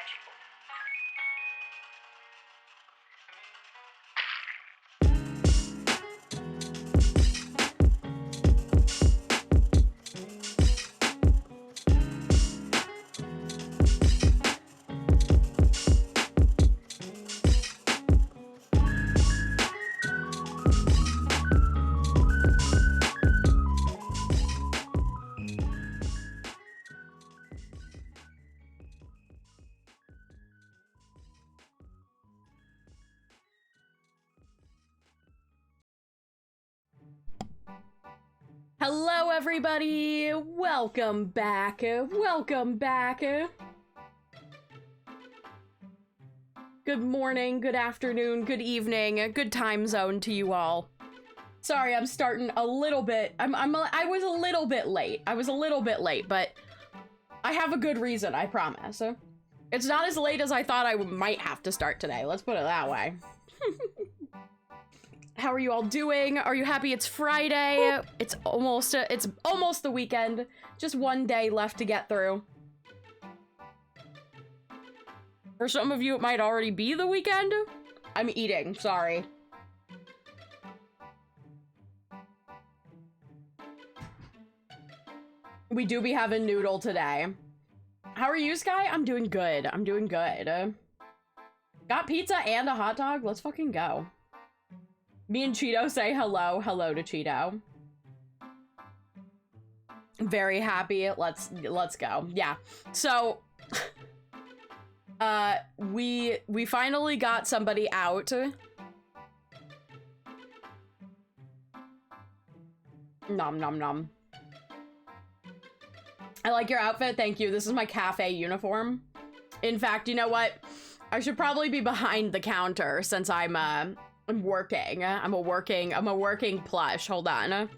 magical. Hello everybody! Welcome back! Welcome back! Good morning, good afternoon, good evening, good time zone to you all. Sorry, I'm starting a little bit, I was a little bit late. I was a little bit late, but I have a good reason, I promise. It's not as late as I thought I might have to start today, let's put it that way. How are you all doing? Are you happy it's Friday? It's almost the weekend. Just one day left to get through. For some of you, it might already be the weekend. I'm eating, sorry. We do be having noodle today. How are you, Sky? I'm doing good. I'm doing good. Got pizza and a hot dog? Let's fucking go. Me and Cheeto say hello. Hello to Cheeto. Very happy. Let's go. Yeah. So we finally got somebody out. Nom nom nom. I like your outfit. Thank you. This is my cafe uniform. In fact, you know what? I should probably be behind the counter since I'm working. I'm a working plush. Hold on.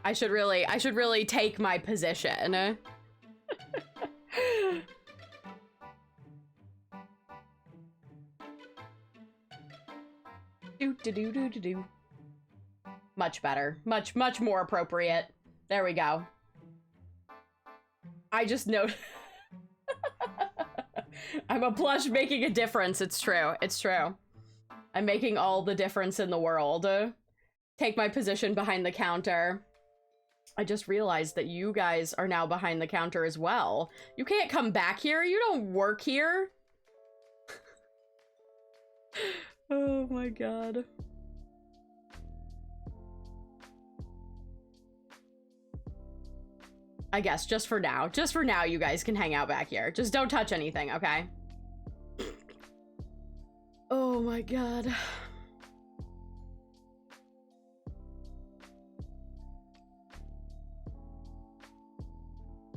I should really take my position. Do. Much better. Much more appropriate. There we go. I just know. I'm a plush making a difference. It's true. It's true. I'm making all the difference in the world. Take my position behind the counter. I just realized that you guys are now behind the counter as well. You can't come back here. You don't work here. Oh my god. I guess just for now. Just for now, you guys can hang out back here. Just don't touch anything, okay? Oh my god.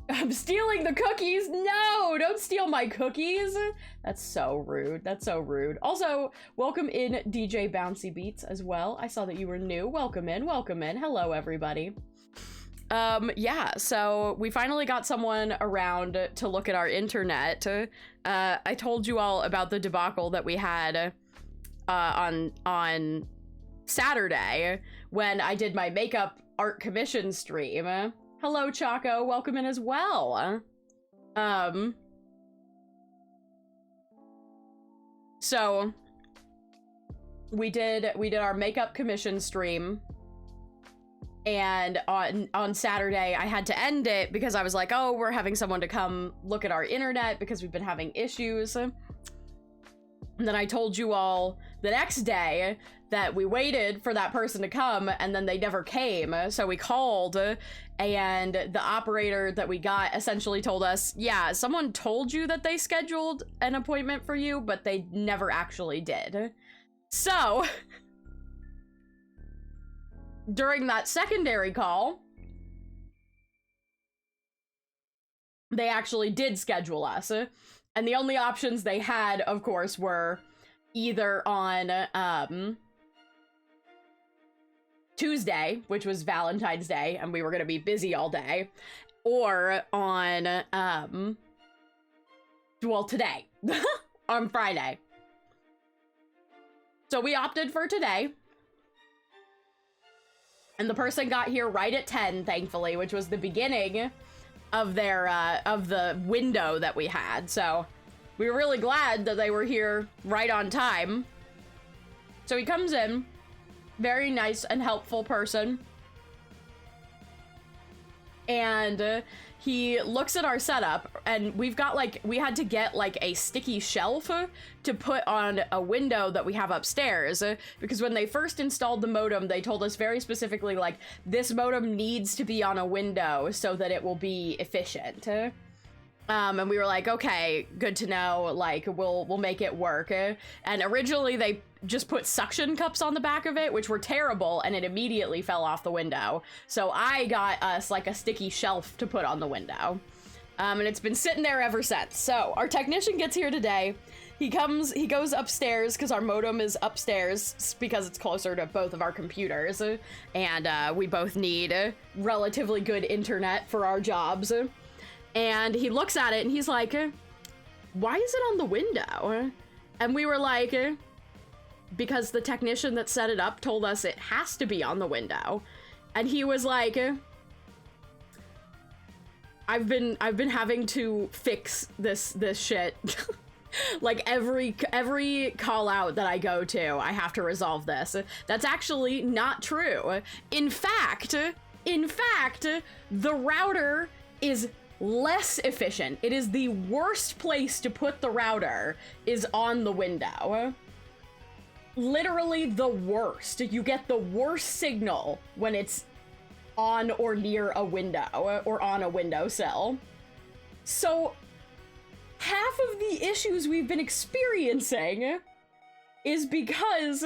I'm stealing the cookies! No! Don't steal my cookies! That's so rude. That's so rude. Also, welcome in DJ Bouncy Beats as well. I saw that you were new. Welcome in. Welcome in. Hello, everybody. Yeah, so we finally got someone around to look at our internet. I told you all about the debacle that we had on Saturday when I did my makeup art commission stream. Hello, Choco. Welcome in as well. So we did our makeup commission stream. And on Saturday, I had to end it because I was like, oh, we're having someone to come look at our internet because we've been having issues. And then I told you all the next day that we waited for that person to come and then they never came. So we called and the operator that we got essentially told us, yeah, someone told you that they scheduled an appointment for you, but they never actually did. So during that secondary call, they actually did schedule us. And the only options they had, of course, were either on Tuesday, which was Valentine's Day, and we were going to be busy all day, or on, well, today, on Friday. So we opted for today. And the person got here right at 10, thankfully, which was the beginning of their, of the window that we had. So we were really glad that they were here right on time. So he comes in, very nice and helpful person. And he looks at our setup, and we've got like, we had to get like a sticky shelf to put on a window that we have upstairs, because when they first installed the modem, they told us very specifically, like, this modem needs to be on a window so that it will be efficient. And we were like, okay, good to know, like, we'll make it work. And originally they just put suction cups on the back of it, which were terrible, and it immediately fell off the window. So I got us like a sticky shelf to put on the window. And it's been sitting there ever since. So our technician gets here today. He goes upstairs because our modem is upstairs because it's closer to both of our computers. And we both need relatively good internet for our jobs. And he looks at it and he's like, why is it on the window? And we were like, because the technician that set it up told us it has to be on the window. And he was like, I've been having to fix this shit. Like every call out that I go to, I have to resolve this. That's actually not true. In fact, the router is less efficient. It is the worst place to put the router is on the window. Literally the worst. You get the worst signal when it's on or near a window or on a windowsill. So half of the issues we've been experiencing is because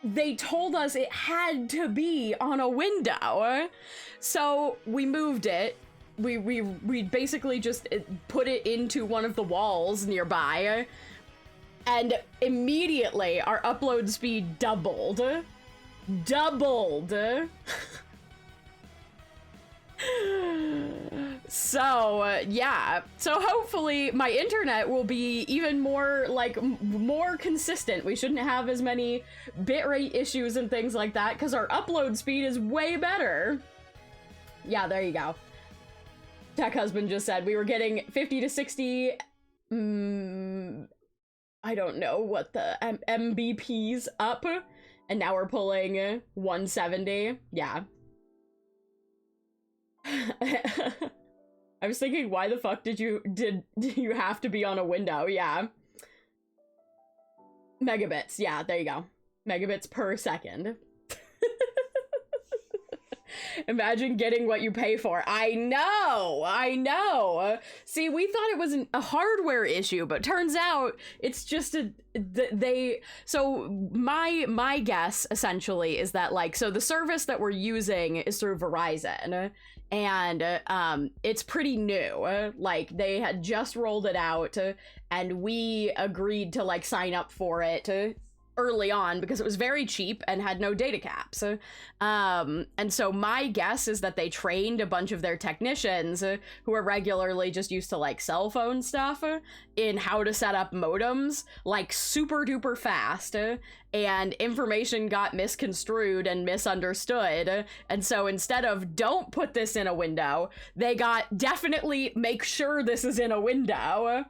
they told us it had to be on a window. So we moved it. We basically just put it into one of the walls nearby, and immediately our upload speed doubled. So yeah, so hopefully my internet will be even more like more consistent. We shouldn't have as many bitrate issues and things like that because our upload speed is way better. Yeah, there you go. Tech husband just said we were getting 50 to 60 I don't know what the MBPs up, and now we're pulling 170. Yeah. I was thinking, why the fuck did you have to be on a window? Yeah. Megabits. Yeah, there you go. Megabits per second. Imagine getting what you pay for. I know. See, we thought it was a hardware issue, but turns out it's just so my guess essentially is that, like, so the service that we're using is through Verizon, and it's pretty new. Like, they had just rolled it out, and we agreed to like sign up for it early on because it was very cheap and had no data caps. And so my guess is that they trained a bunch of their technicians who are regularly just used to like cell phone stuff in how to set up modems like super duper fast, and information got misconstrued and misunderstood. And so instead of don't put this in a window, they got definitely make sure this is in a window.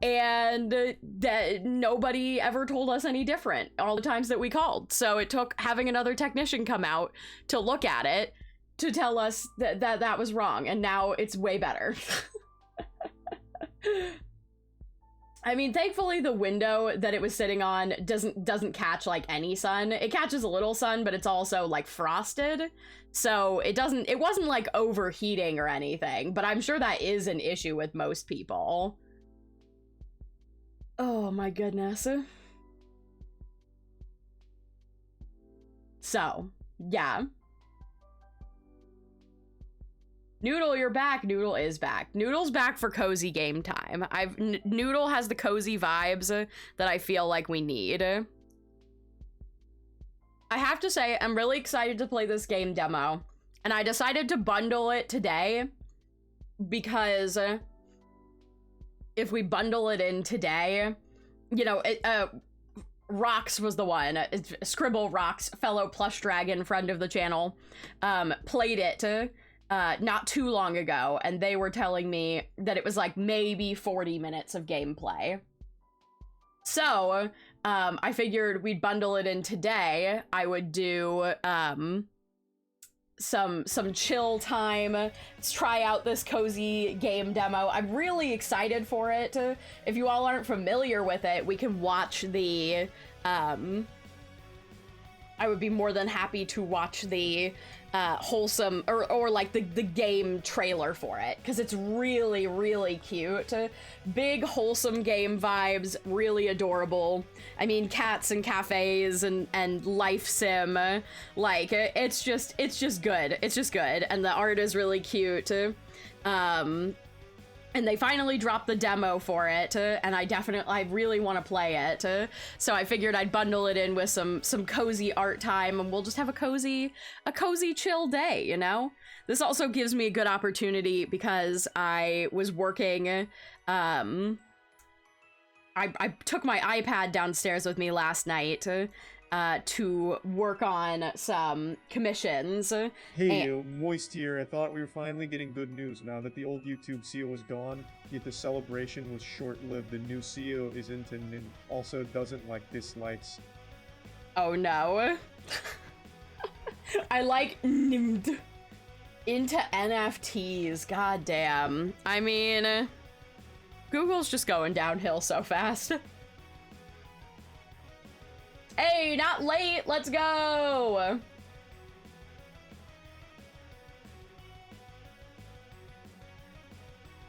And that nobody ever told us any different all the times that we called. So it took having another technician come out to look at it to tell us that was wrong, and now it's way better. I mean, thankfully the window that it was sitting on doesn't catch like any sun. It catches a little sun, but it's also like frosted. So it wasn't like overheating or anything, but I'm sure that is an issue with most people. Oh my goodness. So, yeah. Noodle, you're back. Noodle is back. Noodle's back for cozy game time. Noodle has the cozy vibes that I feel like we need. I have to say, I'm really excited to play this game demo, and I decided to bundle it today because if we bundle it in today, you know, Rocks was the one. Scribble Rocks, fellow Plush Dragon friend of the channel, played it not too long ago, and they were telling me that it was like maybe 40 minutes of gameplay. So, I figured we'd bundle it in today. I would do, some chill time. Let's try out this cozy game demo. I'm really excited for it. If you all aren't familiar with it, we can watch the, I would be more than happy to watch the wholesome or like the game trailer for it, because it's really, really cute. Big wholesome game vibes, really adorable. I mean, cats and cafes and life sim, like it's just good. It's just good, and the art is really cute. And they finally dropped the demo for it, and I really want to play it. So I figured I'd bundle it in with some cozy art time, and we'll just have a cozy chill day, you know? This also gives me a good opportunity because I was working, I took my iPad downstairs with me last night to work on some commissions. Hey, Moist here. I thought we were finally getting good news now that the old YouTube CEO is gone, yet the celebration was short-lived. The new CEO is into and also doesn't like dislikes. Oh no. I like into NFTs, goddamn. I mean, Google's just going downhill so fast. Hey, not late, let's go!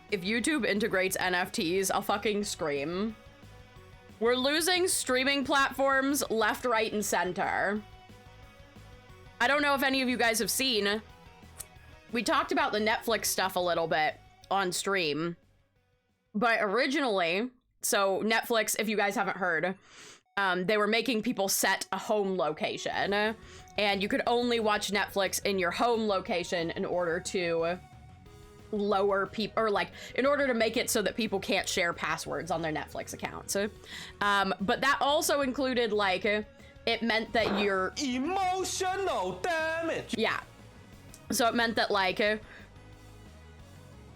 If YouTube integrates NFTs, I'll fucking scream. We're losing streaming platforms left, right, and center. I don't know if any of you guys have seen, we talked about the Netflix stuff a little bit on stream, but originally, so Netflix, if you guys haven't heard, they were making people set a home location, and you could only watch Netflix in your home location in order to lower people, or like in order to make it so that people can't share passwords on their Netflix accounts. But that also included, like, it meant that your emotional damage. Yeah. So it meant that, like,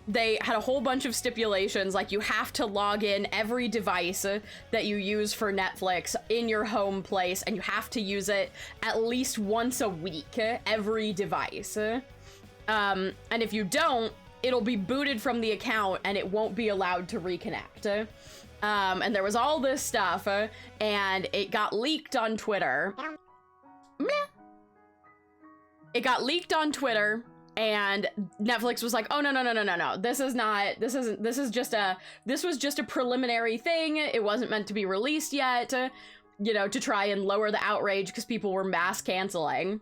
they had a whole bunch of stipulations, like you have to log in every device that you use for Netflix in your home place, and you have to use it at least once a week, every device. And if you don't, it'll be booted from the account and it won't be allowed to reconnect. And there was all this stuff, and it got leaked on Twitter. It got leaked on Twitter, and Netflix was like, oh, no. This was just a preliminary thing. It wasn't meant to be released yet, you know, to try and lower the outrage because people were mass canceling.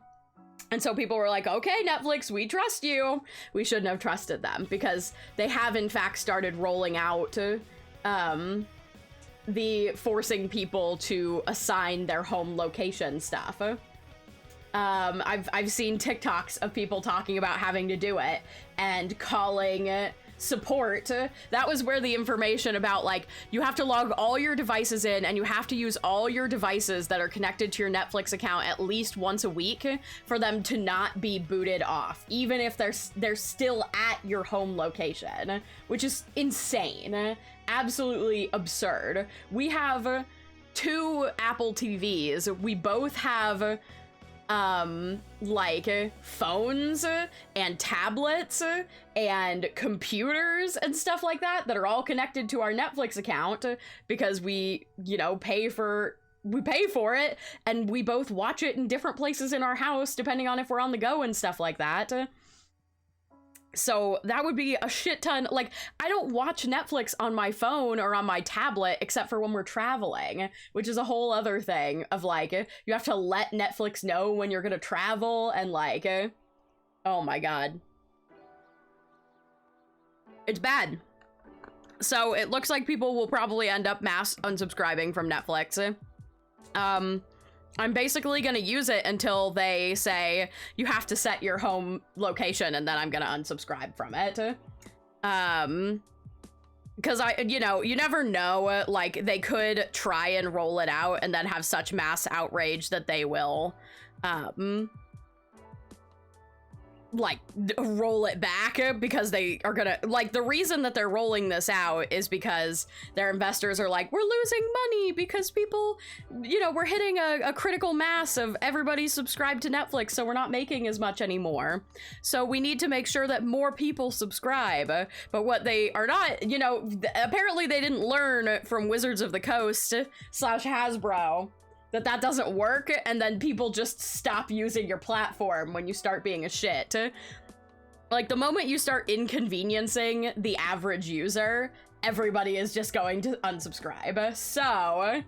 And so people were like, okay, Netflix, we trust you. We shouldn't have trusted them, because they have in fact started rolling out the forcing people to assign their home location stuff. I've seen TikToks of people talking about having to do it and calling support. That was where the information about, like, you have to log all your devices in and you have to use all your devices that are connected to your Netflix account at least once a week for them to not be booted off, even if they're still at your home location, which is insane. Absolutely absurd. We have 2 Apple TVs. We both have like phones and tablets and computers and stuff like that are all connected to our Netflix account because we, you know, pay for it, and we both watch it in different places in our house depending on if we're on the go and stuff like that. So that would be a shit ton. Like, I don't watch Netflix on my phone or on my tablet except for when we're traveling, which is a whole other thing of, like, you have to let Netflix know when you're gonna travel, and, like, oh my god. It's bad. So it looks like people will probably end up mass unsubscribing from Netflix. I'm basically gonna use it until they say you have to set your home location, and then I'm gonna unsubscribe from it. Because you know, you never know, like, they could try and roll it out and then have such mass outrage that they will, like, roll it back because they are gonna, like, the reason that they're rolling this out is because their investors are like, we're losing money because people, you know, we're hitting a critical mass of everybody subscribed to Netflix, so we're not making as much anymore. So we need to make sure that more people subscribe. But what they are not, you know, apparently they didn't learn from Wizards of the Coast / Hasbro that doesn't work, and then people just stop using your platform when you start being a shit. Like, the moment you start inconveniencing the average user, everybody is just going to unsubscribe. So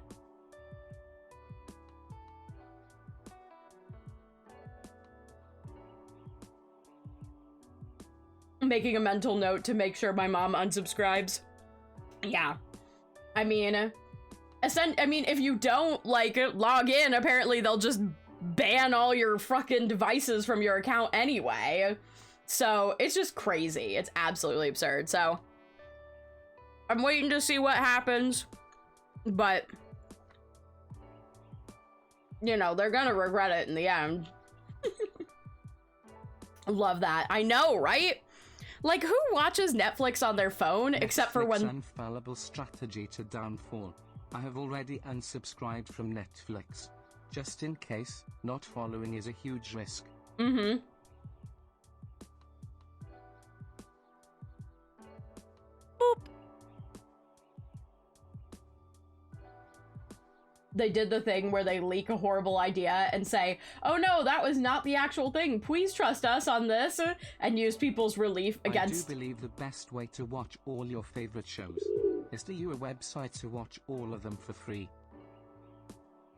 making a mental note to make sure my mom unsubscribes. Yeah. I mean, if you don't, like, log in, apparently they'll just ban all your fucking devices from your account anyway. So it's just crazy. It's absolutely absurd. So I'm waiting to see what happens, but, you know, they're gonna regret it in the end. Love that. I know, right? Like, who watches Netflix on their phone except for when... Infallible strategy to downfall. I have already unsubscribed from Netflix. Just in case, not following is a huge risk. Mm-hmm. Boop. They did the thing where they leak a horrible idea and say, oh no, that was not the actual thing. Please trust us on this. And use people's relief against... I do believe the best way to watch all your favorite shows is to use a website to watch all of them for free.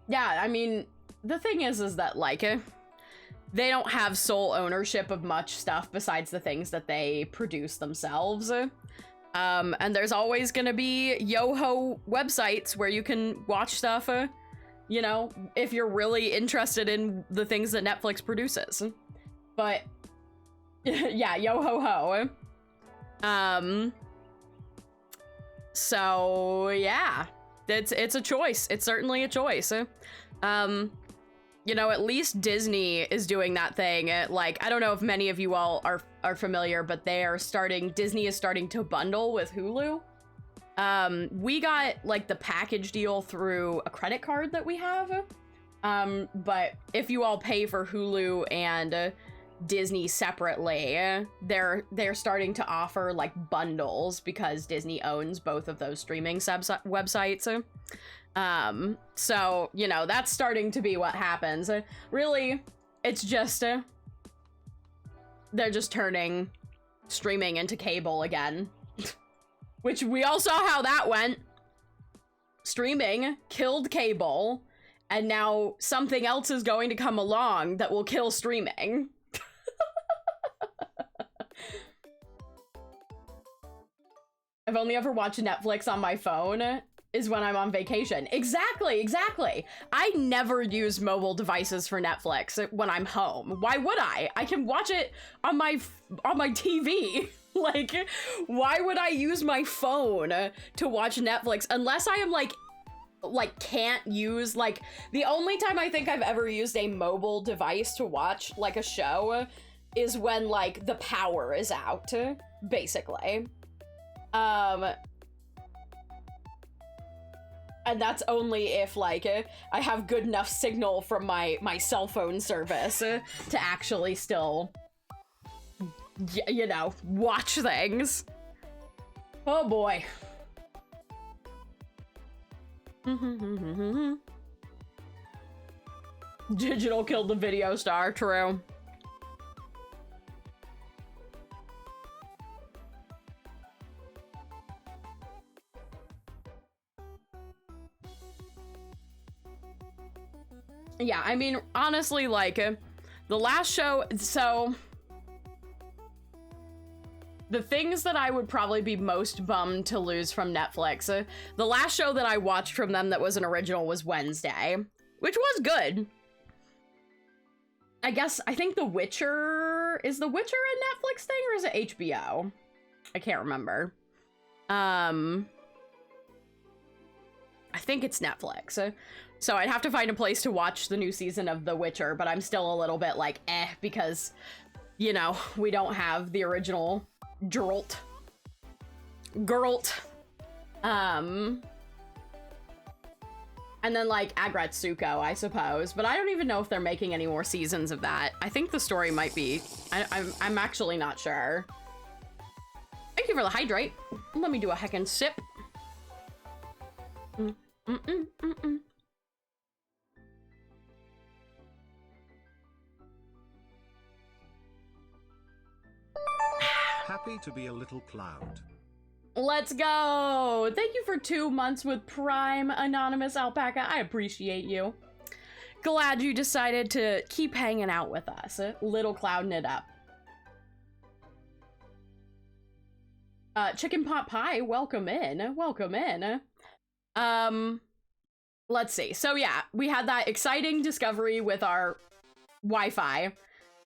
Yeah, I mean, the thing is that, like, they don't have sole ownership of much stuff besides the things that they produce themselves. And there's always gonna be yo-ho websites where you can watch stuff, you know, if you're really interested in the things that Netflix produces. But, yeah, yo-ho-ho. So, yeah, it's a choice. It's certainly a choice. You know, at least Disney is doing that thing. Like, I don't know if many of you all are familiar, but Disney is starting to bundle with Hulu. We got, like, the package deal through a credit card that we have. But if you all pay for Hulu and Disney separately, they're starting to offer, like, bundles because Disney owns both of those streaming websites. So, you know, that's starting to be what happens. Really, it's just, they're just turning streaming into cable again. Which we all saw how that went. Streaming killed cable, and now something else is going to come along that will kill streaming. I've only ever watched Netflix on my phone is when I'm on vacation. Exactly. I never use mobile devices for Netflix when I'm home. Why would I? I can watch it on my TV. Like, why would I use my phone to watch Netflix unless I am like can't use, like, the only time I think I've ever used a mobile device to watch, like, a show is when, like, the power is out, basically. And that's only if, like, I have good enough signal from my cell phone service to actually still, you know, watch things. Oh boy. Digital killed the video star, true. Yeah, I mean, honestly, like, the last show, so the things that I would probably be most bummed to lose from Netflix, the last show that I watched from them that was an original was Wednesday, which was good. I think The Witcher, is The Witcher a Netflix thing or is it HBO? I can't remember. I think it's Netflix. So I'd have to find a place to watch the new season of The Witcher, but I'm still a little bit like, because, you know, we don't have the original Geralt. And then, like, Agratsuko, I suppose. But I don't even know if they're making any more seasons of that. I think the story might be... I'm actually not sure. Thank you for the hydrate. Let me do a heckin' sip. Happy to be a little cloud. Let's go! Thank you for 2 months with Prime, Anonymous Alpaca. I appreciate you. Glad you decided to keep hanging out with us. Little clouding it up. Chicken Pot Pie, welcome in. Welcome in. Let's see. So yeah, we had that exciting discovery with our Wi-Fi.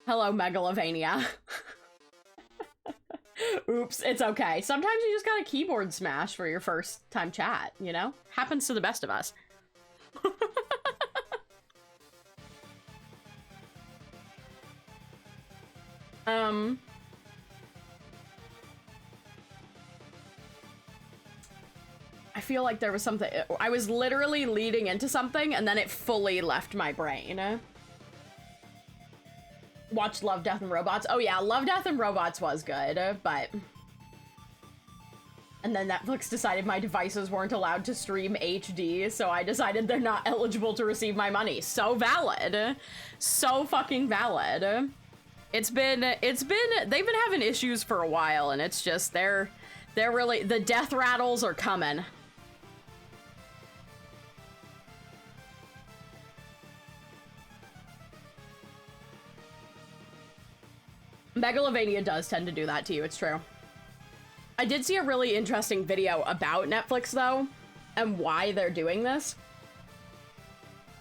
Hello, Megalovania. Oops, it's okay. Sometimes you just gotta keyboard smash for your first time chat, you know? Happens to the best of us. I feel like there was something, I was literally leading into something and then it fully left my brain. Watched Love, Death, and Robots. Oh yeah, Love, Death, and Robots was good, but... And then Netflix decided my devices weren't allowed to stream HD, so I decided they're not eligible to receive my money. So valid. So fucking valid. They've been having issues for a while, and it's just, they're really, the death rattles are coming. Megalovania does tend to do that to you, it's true. I did see a really interesting video about Netflix, though, and why they're doing this.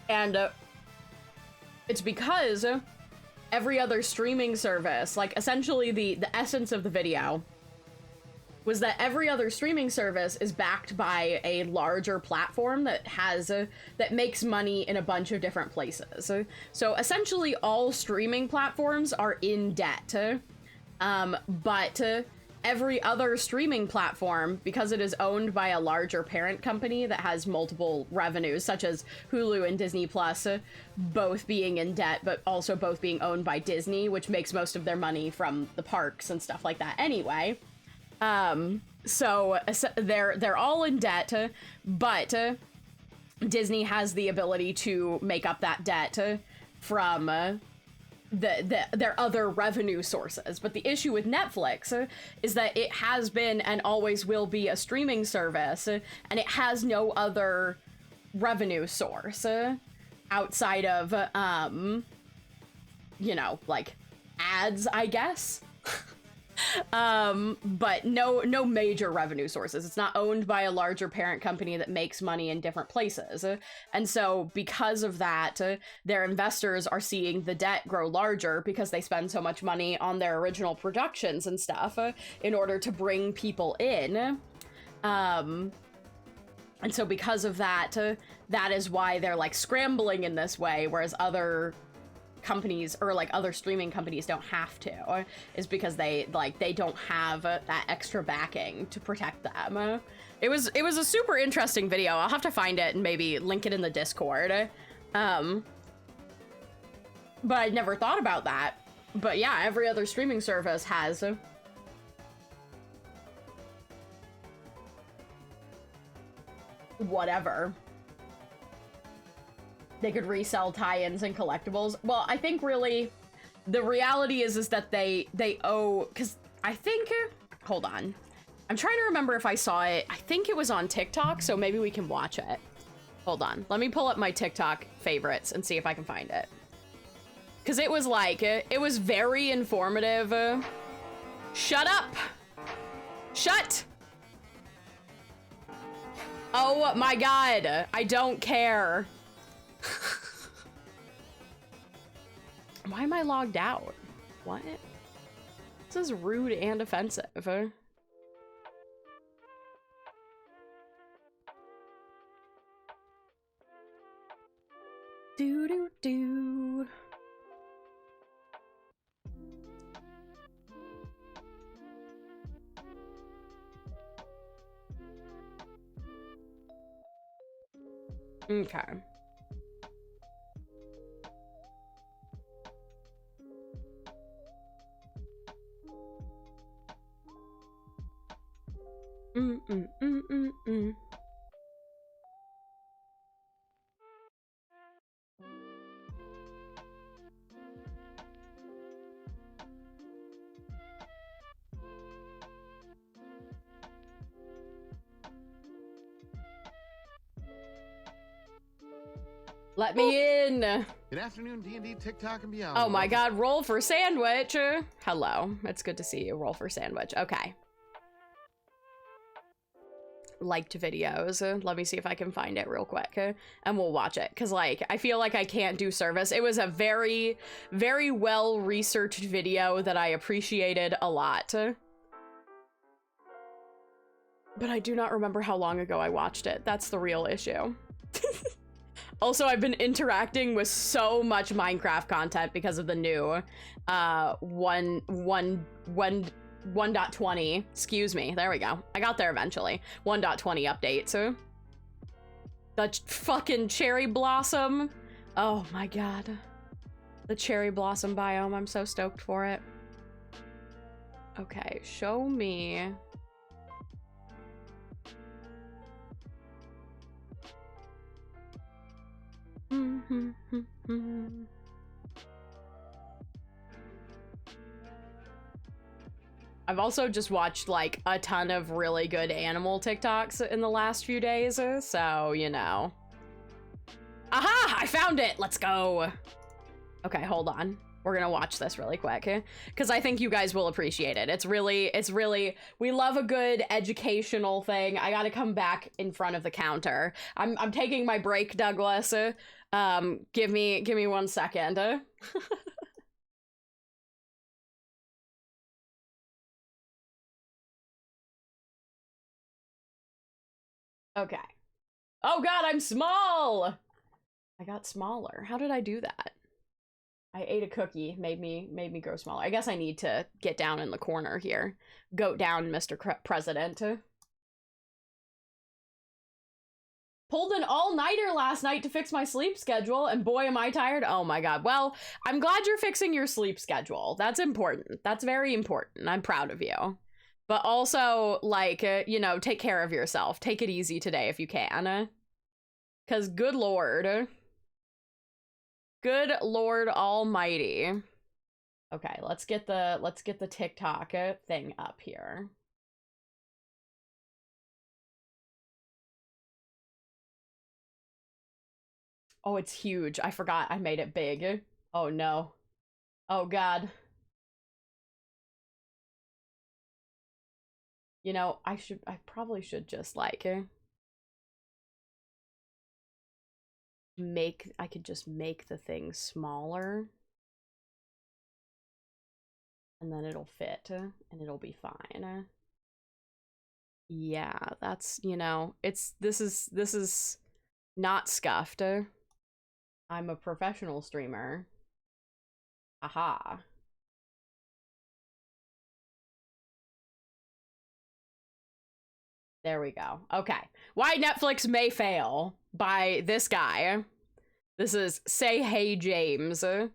And it's because every other streaming service, like, essentially the essence of the video was that every other streaming service is backed by a larger platform that has that makes money in a bunch of different places. So essentially all streaming platforms are in debt, but every other streaming platform, because it is owned by a larger parent company that has multiple revenues, such as Hulu and Disney Plus, both being in debt, but also both being owned by Disney, which makes most of their money from the parks and stuff like that anyway. So they're all in debt, but Disney has the ability to make up that debt from their other revenue sources. But the issue with Netflix is that it has been and always will be a streaming service, and it has no other revenue source outside of, you know, like ads, I guess. But no major revenue sources. It's not owned by a larger parent company that makes money in different places. And so because of that, their investors are seeing the debt grow larger because they spend so much money on their original productions and stuff in order to bring people in. And so because of that, that is why they're like scrambling in this way, whereas other companies or like other streaming companies don't have to, is because they don't have that extra backing to protect them. It was a super interesting video. I'll have to find it and maybe link it in the Discord. But I'd never thought about that. But yeah, every other streaming service has whatever. They could resell tie-ins and collectibles. Well, I think really the reality is that they owe, because I think, hold on. I'm trying to remember if I saw it. I think it was on TikTok, so maybe we can watch it. Hold on. Let me pull up my TikTok favorites and see if I can find it. Because it was like, it was very informative. Shut up! Shut! Oh my god, I don't care. Why am I logged out? What? This is rude and offensive. Do do do. Okay. Mm. Let me in. Good afternoon, D&D, TikTok, and beyond. Oh my god, roll for sandwich. Hello, it's good to see you. Roll for sandwich. Okay. Liked videos. Let me see if I can find it real quick, and we'll watch it. Cause like, I feel like I can't do service. It was a very, very well researched video that I appreciated a lot. But I do not remember how long ago I watched it. That's the real issue. Also, I've been interacting with so much Minecraft content because of the new 1.20. Excuse me. There we go. I got there eventually. 1.20 update. So the fucking cherry blossom. Oh my god. The cherry blossom biome. I'm so stoked for it. Okay, show me. I've also just watched like a ton of really good animal TikToks in the last few days, so you know. Aha! I found it! Let's go! Okay, hold on. We're gonna watch this really quick, because I think you guys will appreciate it. It's really, we love a good educational thing. I gotta come back in front of the counter. I'm taking my break, Douglas. Give me 1 second. Okay. Oh god, I'm small! I got smaller. How did I do that? I ate a cookie, made me grow smaller. I guess I need to get down in the corner here. Goat down, Mr. President. Pulled an all-nighter last night to fix my sleep schedule, and boy am I tired. Oh my god. Well, I'm glad you're fixing your sleep schedule. That's important. That's very important. I'm proud of you. But also, like, you know, take care of yourself. Take it easy today if you can. 'Cause good lord. Good lord almighty. Okay, let's get the TikTok thing up here. Oh, it's huge. I forgot I made it big. Oh no. Oh god. You know, I probably should just like I could just make the thing smaller. And then it'll fit and it'll be fine. Yeah, that's, you know, this is not scuffed. I'm a professional streamer. Aha. There we go. Okay. Why Netflix may fail by this guy. This is Say Hey James. How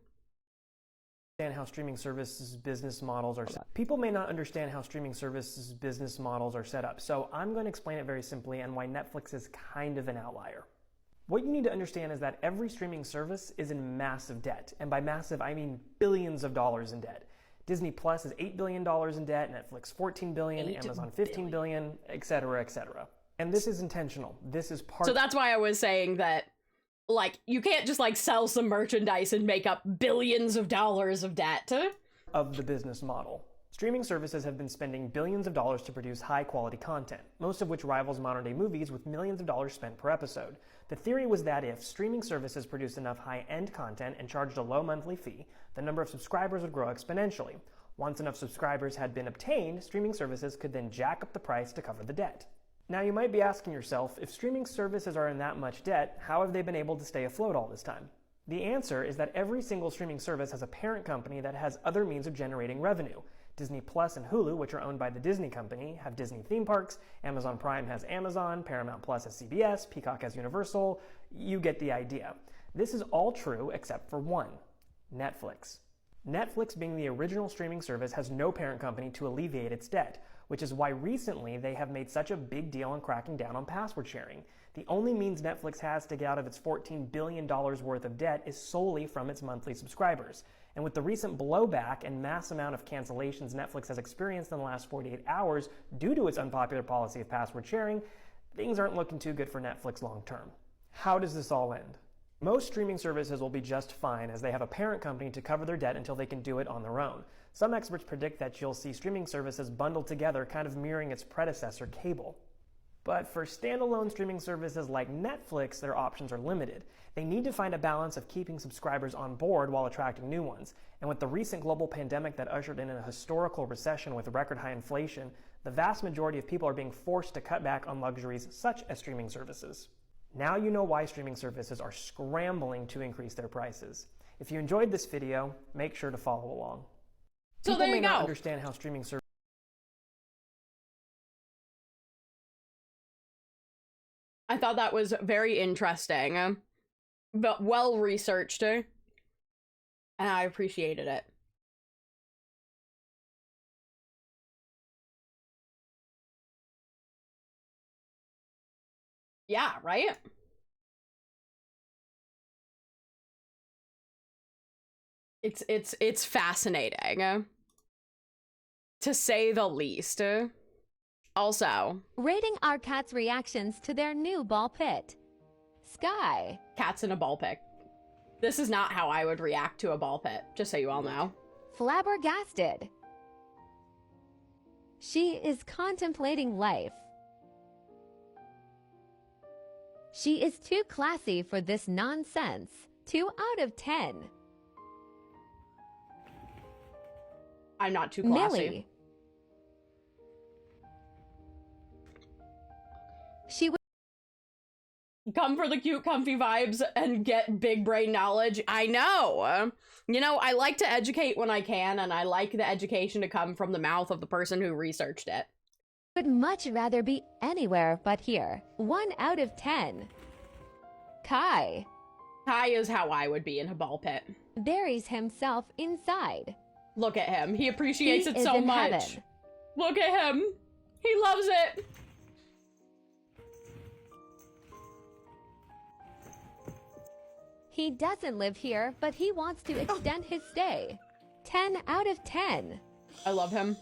streaming services business models are set. People may not understand how streaming services business models are set up, so I'm going to explain it very simply and why Netflix is kind of an outlier. What you need to understand is that every streaming service is in massive debt, and by massive I mean billions of dollars in debt. Disney Plus is $8 billion in debt, Netflix $14 billion, Amazon $15 billion, etc., etc. And this is intentional. This is part. So that's why I was saying that, like, you can't just like sell some merchandise and make up billions of dollars of debt. Of the business model. Streaming services have been spending billions of dollars to produce high-quality content, most of which rivals modern-day movies with millions of dollars spent per episode. The theory was that if streaming services produced enough high-end content and charged a low monthly fee, the number of subscribers would grow exponentially. Once enough subscribers had been obtained, streaming services could then jack up the price to cover the debt. Now you might be asking yourself, if streaming services are in that much debt, how have they been able to stay afloat all this time? The answer is that every single streaming service has a parent company that has other means of generating revenue. Disney Plus and Hulu, which are owned by the Disney company, have Disney theme parks, Amazon Prime has Amazon, Paramount Plus has CBS, Peacock has Universal. You get the idea. This is all true except for one: Netflix. Netflix, being the original streaming service, has no parent company to alleviate its debt, which is why recently they have made such a big deal on cracking down on password sharing. The only means Netflix has to get out of its $14 billion worth of debt is solely from its monthly subscribers. And with the recent blowback and mass amount of cancellations Netflix has experienced in the last 48 hours due to its unpopular policy of password sharing, things aren't looking too good for Netflix long term. How does this all end? Most streaming services will be just fine, as they have a parent company to cover their debt until they can do it on their own. Some experts predict that you'll see streaming services bundled together, kind of mirroring its predecessor, cable. But for standalone streaming services like Netflix, their options are limited. They need to find a balance of keeping subscribers on board while attracting new ones. And with the recent global pandemic that ushered in a historical recession with record high inflation, the vast majority of people are being forced to cut back on luxuries such as streaming services. Now you know why streaming services are scrambling to increase their prices. If you enjoyed this video, make sure to follow along. So People there you may not go. understand how streaming services. I thought that was very interesting, but well researched, and I appreciated it. Yeah, right? It's fascinating, to say the least. Also, rating our cats' reactions to their new ball pit. Sky. cats in a ball pit. This is not how I would react to a ball pit, just so you all know. Flabbergasted. She is contemplating life. She is too classy for this nonsense. 2 out of 10. I'm not too classy. Millie. She would Come for the cute, comfy vibes and get big brain knowledge. I know. You know, I like to educate when I can, and I like the education to come from the mouth of the person who researched it. much rather be anywhere but here. 1 out of 10. Kai Kai is how I would be in a ball pit. buries himself inside. Look at him. He appreciates He it is so in much. heaven. Look at him. He loves it. He doesn't live here, but he wants to extend his stay. 10 out of 10. I love him.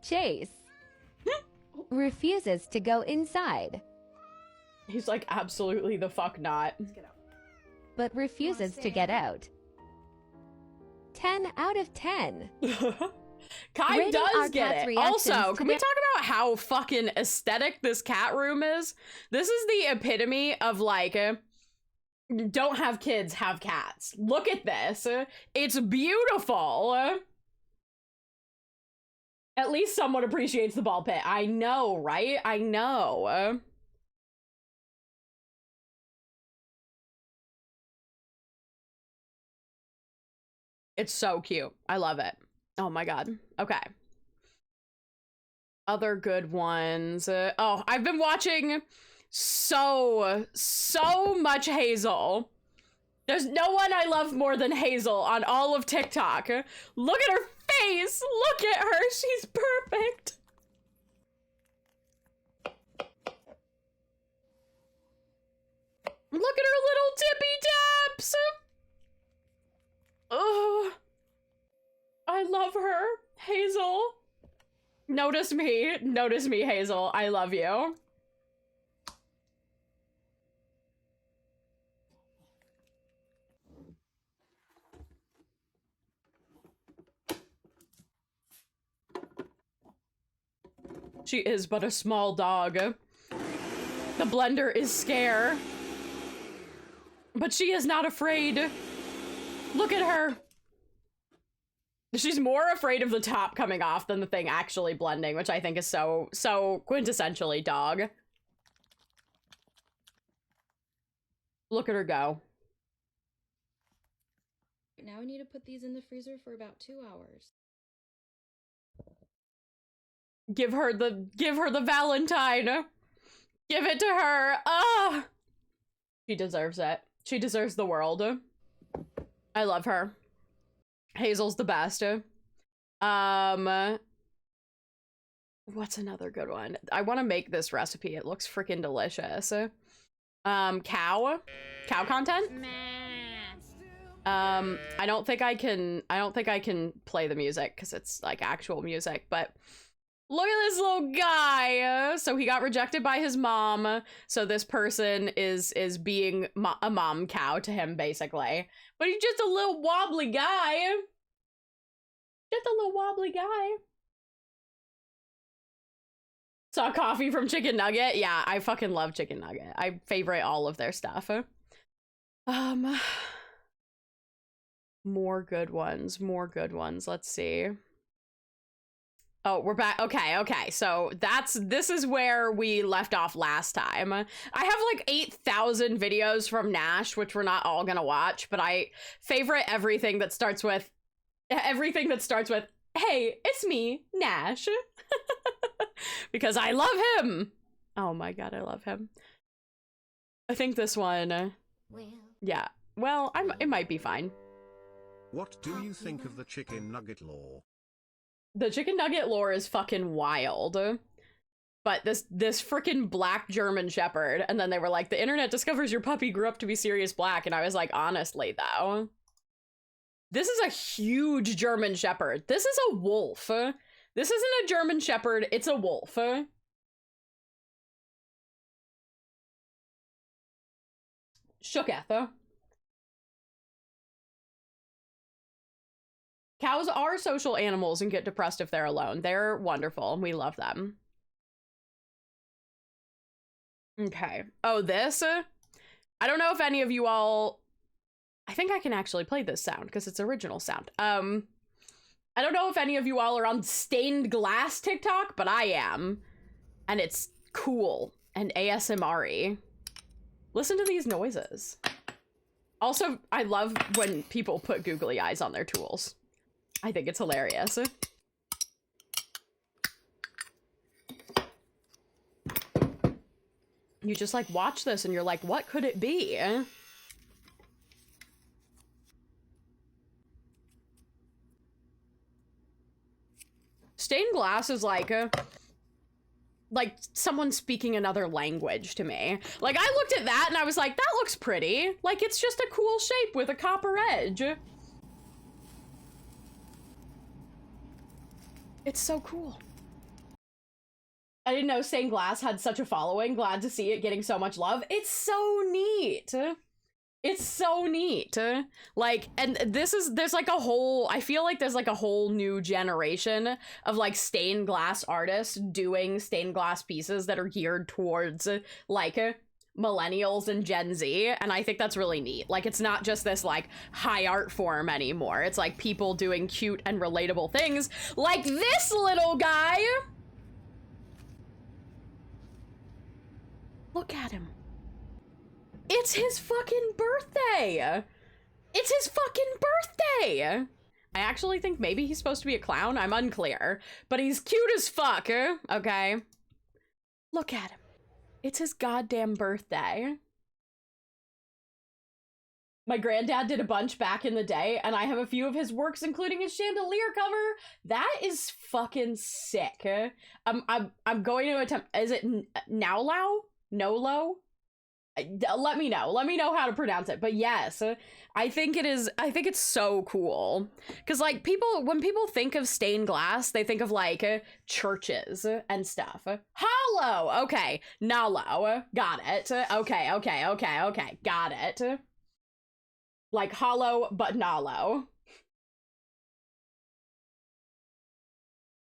Chase refuses to go inside, He's like, absolutely the fuck not. but refuses to get out. 10 out of 10. Kai Rating our does get cat's it. reactions Also, to can we their- talk about how fucking aesthetic this cat room is? This is the epitome of like, don't have kids, have cats. Look at this. It's beautiful. At least someone appreciates the ball pit. I know, right? I know. It's so cute. I love it. Oh my god. Okay. Other good ones. Oh, I've been watching so much Hazel. There's no one I love more than Hazel on all of TikTok. Look at her face. Look at her. She's perfect. Look at her little tippy taps. Oh, I love her. Hazel. Notice me, Hazel. I love you. She is but a small dog. The blender is scare. But she is not afraid. Look at her. She's more afraid of the top coming off than the thing actually blending, which I think is so quintessentially dog. Look at her go. Now I need to put these in the freezer for about 2 hours. Give her the Valentine. Give it to her. Ah, she deserves it. She deserves the world. I love her. Hazel's the best. What's another good one? I want to make this recipe. It looks freaking delicious. Cow content? I don't think I can play the music because it's like actual music, but look at this little guy. So he got rejected by his mom. So this person is being a mom cow to him, basically. But he's just a little wobbly guy. Just a little wobbly guy. Saw coffee from Chicken Nugget. Yeah, I fucking love Chicken Nugget. I favorite all of their stuff. More good ones. More good ones. Let's see. Oh, we're back. Okay. So this is where we left off last time. I have like 8,000 videos from Nash, which we're not all gonna watch, but I favorite everything that starts with, hey, it's me, Nash. Because I love him. Oh my god, I love him. I think this one, yeah. Well, it might be fine. What do you think of the chicken nugget lore? The chicken nugget lore is fucking wild. But this freaking black German shepherd, and then they were like, the internet discovers your puppy grew up to be Sirius Black, and I was like, honestly though, this is a huge German shepherd. This is a wolf. This isn't a German shepherd, it's a wolf. Shooketh. Cows are social animals and get depressed if they're alone. They're wonderful. We love them. Okay. Oh, this? I don't know if any of you all... I think I can actually play this sound because it's original sound. I don't know if any of you all are on stained glass TikTok, but I am. And it's cool and ASMR-y. Listen to these noises. Also, I love when people put googly eyes on their tools. I think it's hilarious. You just like watch this and you're like, what could it be? Stained glass is like someone speaking another language to me. Like, I looked at that and I was like, that looks pretty. Like, it's just a cool shape with a copper edge. It's so cool. I didn't know stained glass had such a following. Glad to see it getting so much love. It's so neat. It's so neat. Like, and there's like a whole, I feel like there's like a whole new generation of like stained glass artists doing stained glass pieces that are geared towards like millennials and Gen Z, and I think that's really neat. Like, it's not just this like high art form anymore. It's like people doing cute and relatable things like this little guy. Look at him. It's his fucking birthday! It's his fucking birthday! I actually think maybe he's supposed to be a clown. I'm unclear. But he's cute as fuck, okay? Look at him. It's his goddamn birthday. My granddad did a bunch back in the day, and I have a few of his works, including his chandelier cover. That is fucking sick. I'm going to attempt, is it Nowlow? Nolo? Let me know how to pronounce it. But yes, I think it's so cool because like when people think of stained glass, they think of like churches and stuff. Hollow, okay. Nalo, got it. Okay, got it. Like hollow but nalo.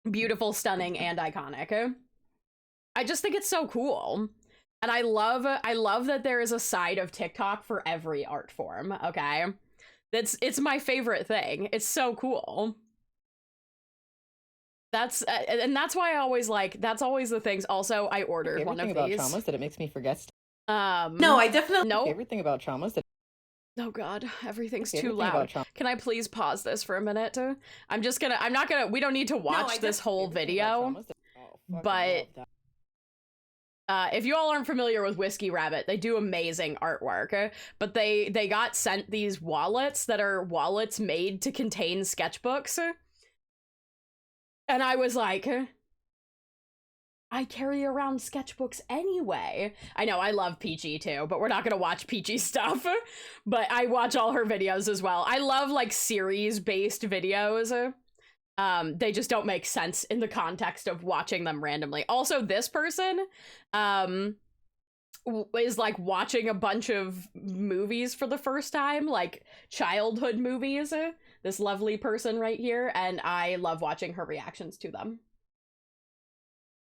Beautiful, stunning, and iconic. I just think it's so cool. And I love that there is a side of TikTok for every art form, okay? It's my favorite thing. It's so cool. That's why I always like, that's always the things. Also, I ordered one of these. Favorite thing about trauma is that it makes me forget stuff. No, I definitely... Favorite thing about trauma is that Oh god, everything's too loud. Can I please pause this for a minute? I'm not gonna, we don't need to watch this whole video, but if you all aren't familiar with Whiskey Rabbit, they do amazing artwork, but they got sent these wallets that are wallets made to contain sketchbooks, and I was like, I carry around sketchbooks anyway. I know, I love Peachy too, but we're not gonna watch Peachy stuff. But I watch all her videos as well. I love, like, series-based videos. They just don't make sense in the context of watching them randomly. Also, this person, is, like, watching a bunch of movies for the first time, like, childhood movies. This lovely person right here, and I love watching her reactions to them.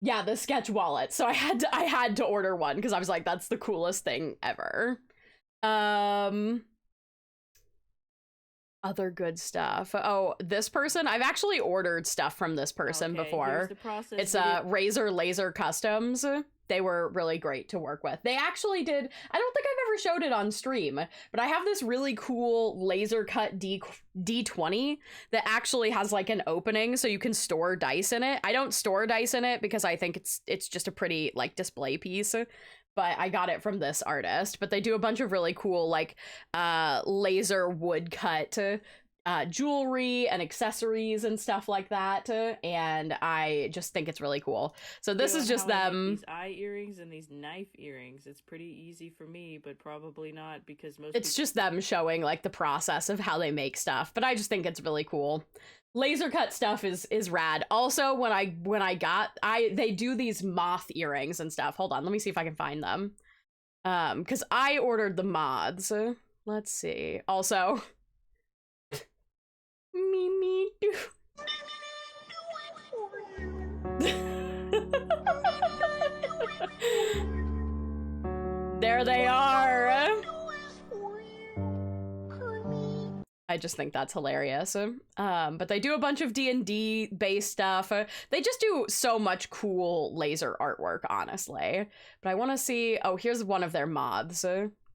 Yeah, the sketch wallet. So I had to order one because I was like, that's the coolest thing ever. Other good stuff. Oh, this person, I've actually ordered stuff from this person before. It's Razor Laser Customs. They were really great to work with. They actually did, I don't think I've ever showed it on stream, but I have this really cool laser cut D20 that actually has, like, an opening so you can store dice in it. I don't store dice in it because I think it's just a pretty, like, display piece, but I got it from this artist. But they do a bunch of really cool, like, laser woodcut jewelry and accessories and stuff like that, and I just think it's really cool. So this is just them. These eye earrings and these knife earrings. It's pretty easy for me, but probably not because it's just them showing, like, the process of how they make stuff. But I just think it's really cool. Laser cut stuff is rad. Also, they do these moth earrings and stuff. Hold on, let me see if I can find them. Because I ordered the moths. Let's see. Also, me do. There they are. I just think that's hilarious. But they do a bunch of D&D based stuff. They just do so much cool laser artwork, honestly. But I want to see, oh, here's one of their moths,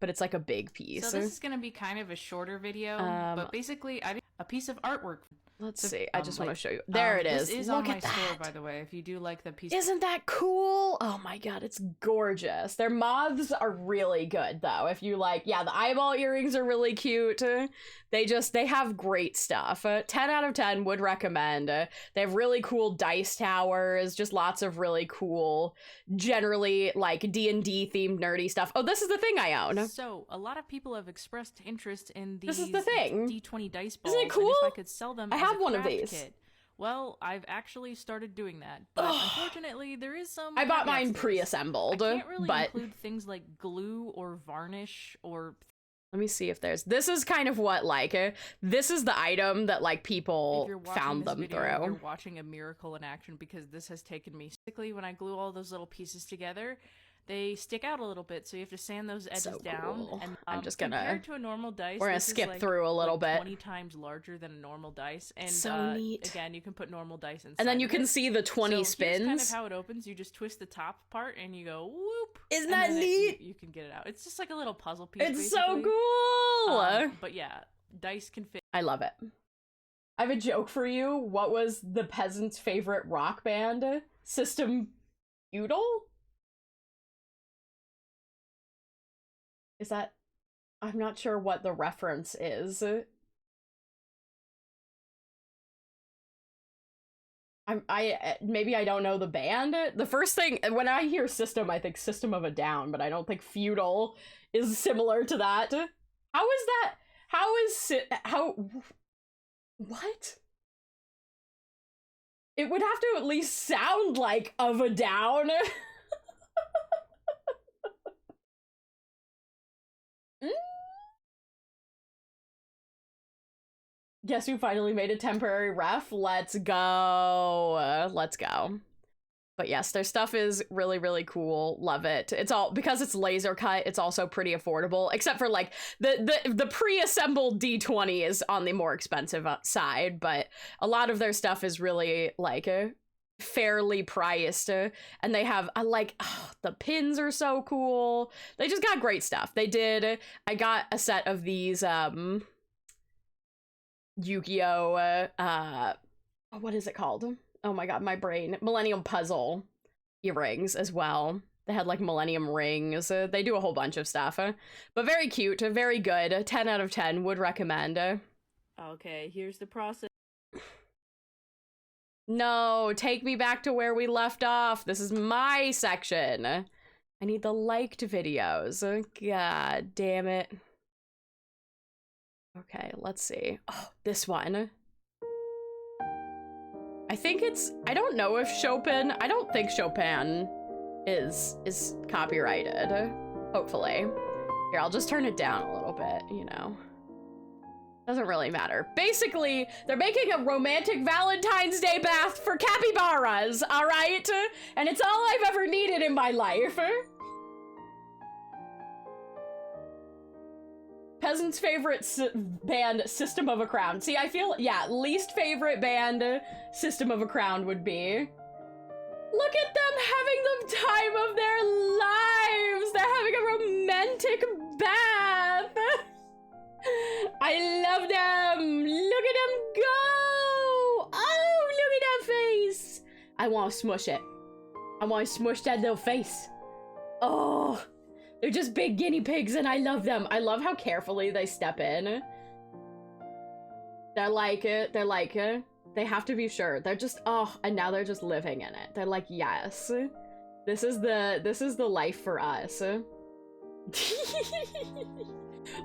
but it's like a big piece. So this is going to be kind of a shorter video, but basically I did a piece of artwork. Let's see. I just want to show you. There it is. This is Look on my at that. store, by the way, if you do like the piece. Isn't that cool? Oh my god, it's gorgeous. Their moths are really good, though. If you like, yeah, the eyeball earrings are really cute. They have great stuff. 10 out of 10 would recommend. They have really cool dice towers, just lots of really cool, generally, like, D&D themed nerdy stuff. Oh, this is the thing I own. So, a lot of people have expressed interest in these this is the thing. D20 dice balls. Isn't it cool? And if I could sell them I as have a one of craft these. kit. Well, I've actually started doing that, but unfortunately, there is some. I bought caveats mine to this. pre-assembled, I can't really but include things like glue or varnish or. Let me see if there's. This is kind of what, like, this is the item that, like, people found them video, through. You're watching a miracle in action because this has taken me. Basically, when I glue all those little pieces together, they stick out a little bit, so you have to sand those edges So down. cool. And I'm just gonna. compared to a normal dice, We're gonna this skip is through a little bit. 20 times larger than a normal dice, and So neat. Again, you can put normal dice inside. And then you of can it. see the 20 so spins. Here's kind of how it opens. You just twist the top part, and you go whoop. Isn't and that then neat? You can get it out. It's just like a little puzzle piece. It's basically. so cool. But yeah, dice can fit. I love it. I have a joke for you. What was the peasant's favorite rock band? System Feudal? Is that... I'm not sure what the reference is. Maybe I don't know the band. The first thing, when I hear System, I think System of a Down, but I don't think Feudal is similar to that. How is that? What? It would have to at least sound like Of a Down. Guess who finally made a temporary ref? Let's go. Let's go. But yes, their stuff is really, really cool. Love it. It's all, because it's laser cut, it's also pretty affordable, except for, like, the pre-assembled D20 is on the more expensive side, but a lot of their stuff is really, like, fairly priced, and they have the pins are so cool. They just got great stuff. I got a set of these Yu-Gi-Oh what is it called? Oh my god, my brain. Millennium Puzzle earrings as well. They had like Millennium rings. They do a whole bunch of stuff, but very cute, very good. 10 out of 10 would recommend. Okay, here's the process. No, take me back to where we left off. This is my section. I need the liked videos. God damn it. Okay, let's see. Oh, this one. I don't know if Chopin, I don't think Chopin is copyrighted, hopefully. Here, I'll just turn it down a little bit, you know. Doesn't really matter. Basically, they're making a romantic Valentine's Day bath for capybaras, all right? And it's all I've ever needed in my life. Peasant's favorite band, System of a Crown. See, I feel, yeah, least favorite band, System of a Crown would be. Look at them having the time of their lives. They're having a romantic bath. I love them. Look at them go. Oh, look at that face. I want to smush it. I want to smush that little face. Oh, they're just big guinea pigs and I love them. I love how carefully they step in. They're like, they have to be sure. They're just, oh, and now they're just living in it. They're like, yes, this is the life for us.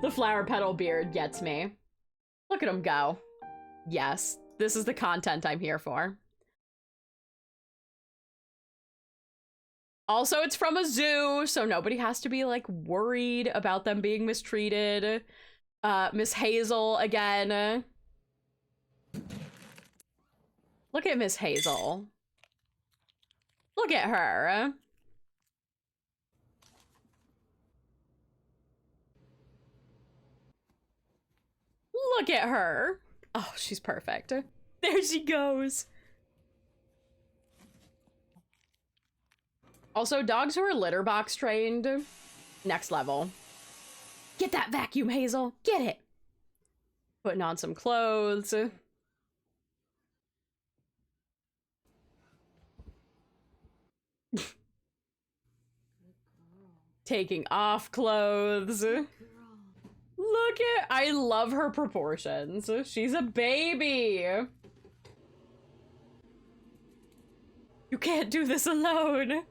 The flower petal beard gets me. Look at him go. Yes, this is the content I'm here for. Also, it's from a zoo, so nobody has to be like worried about them being mistreated. Miss Hazel again. Look at Miss Hazel. Look at her. Look at her. Oh, she's perfect. There she goes. Also, dogs who are litter box trained, next level. Get that vacuum, Hazel. Get it. Putting on some clothes. Taking off clothes. Look at, I love her proportions. She's a baby. You can't do this alone.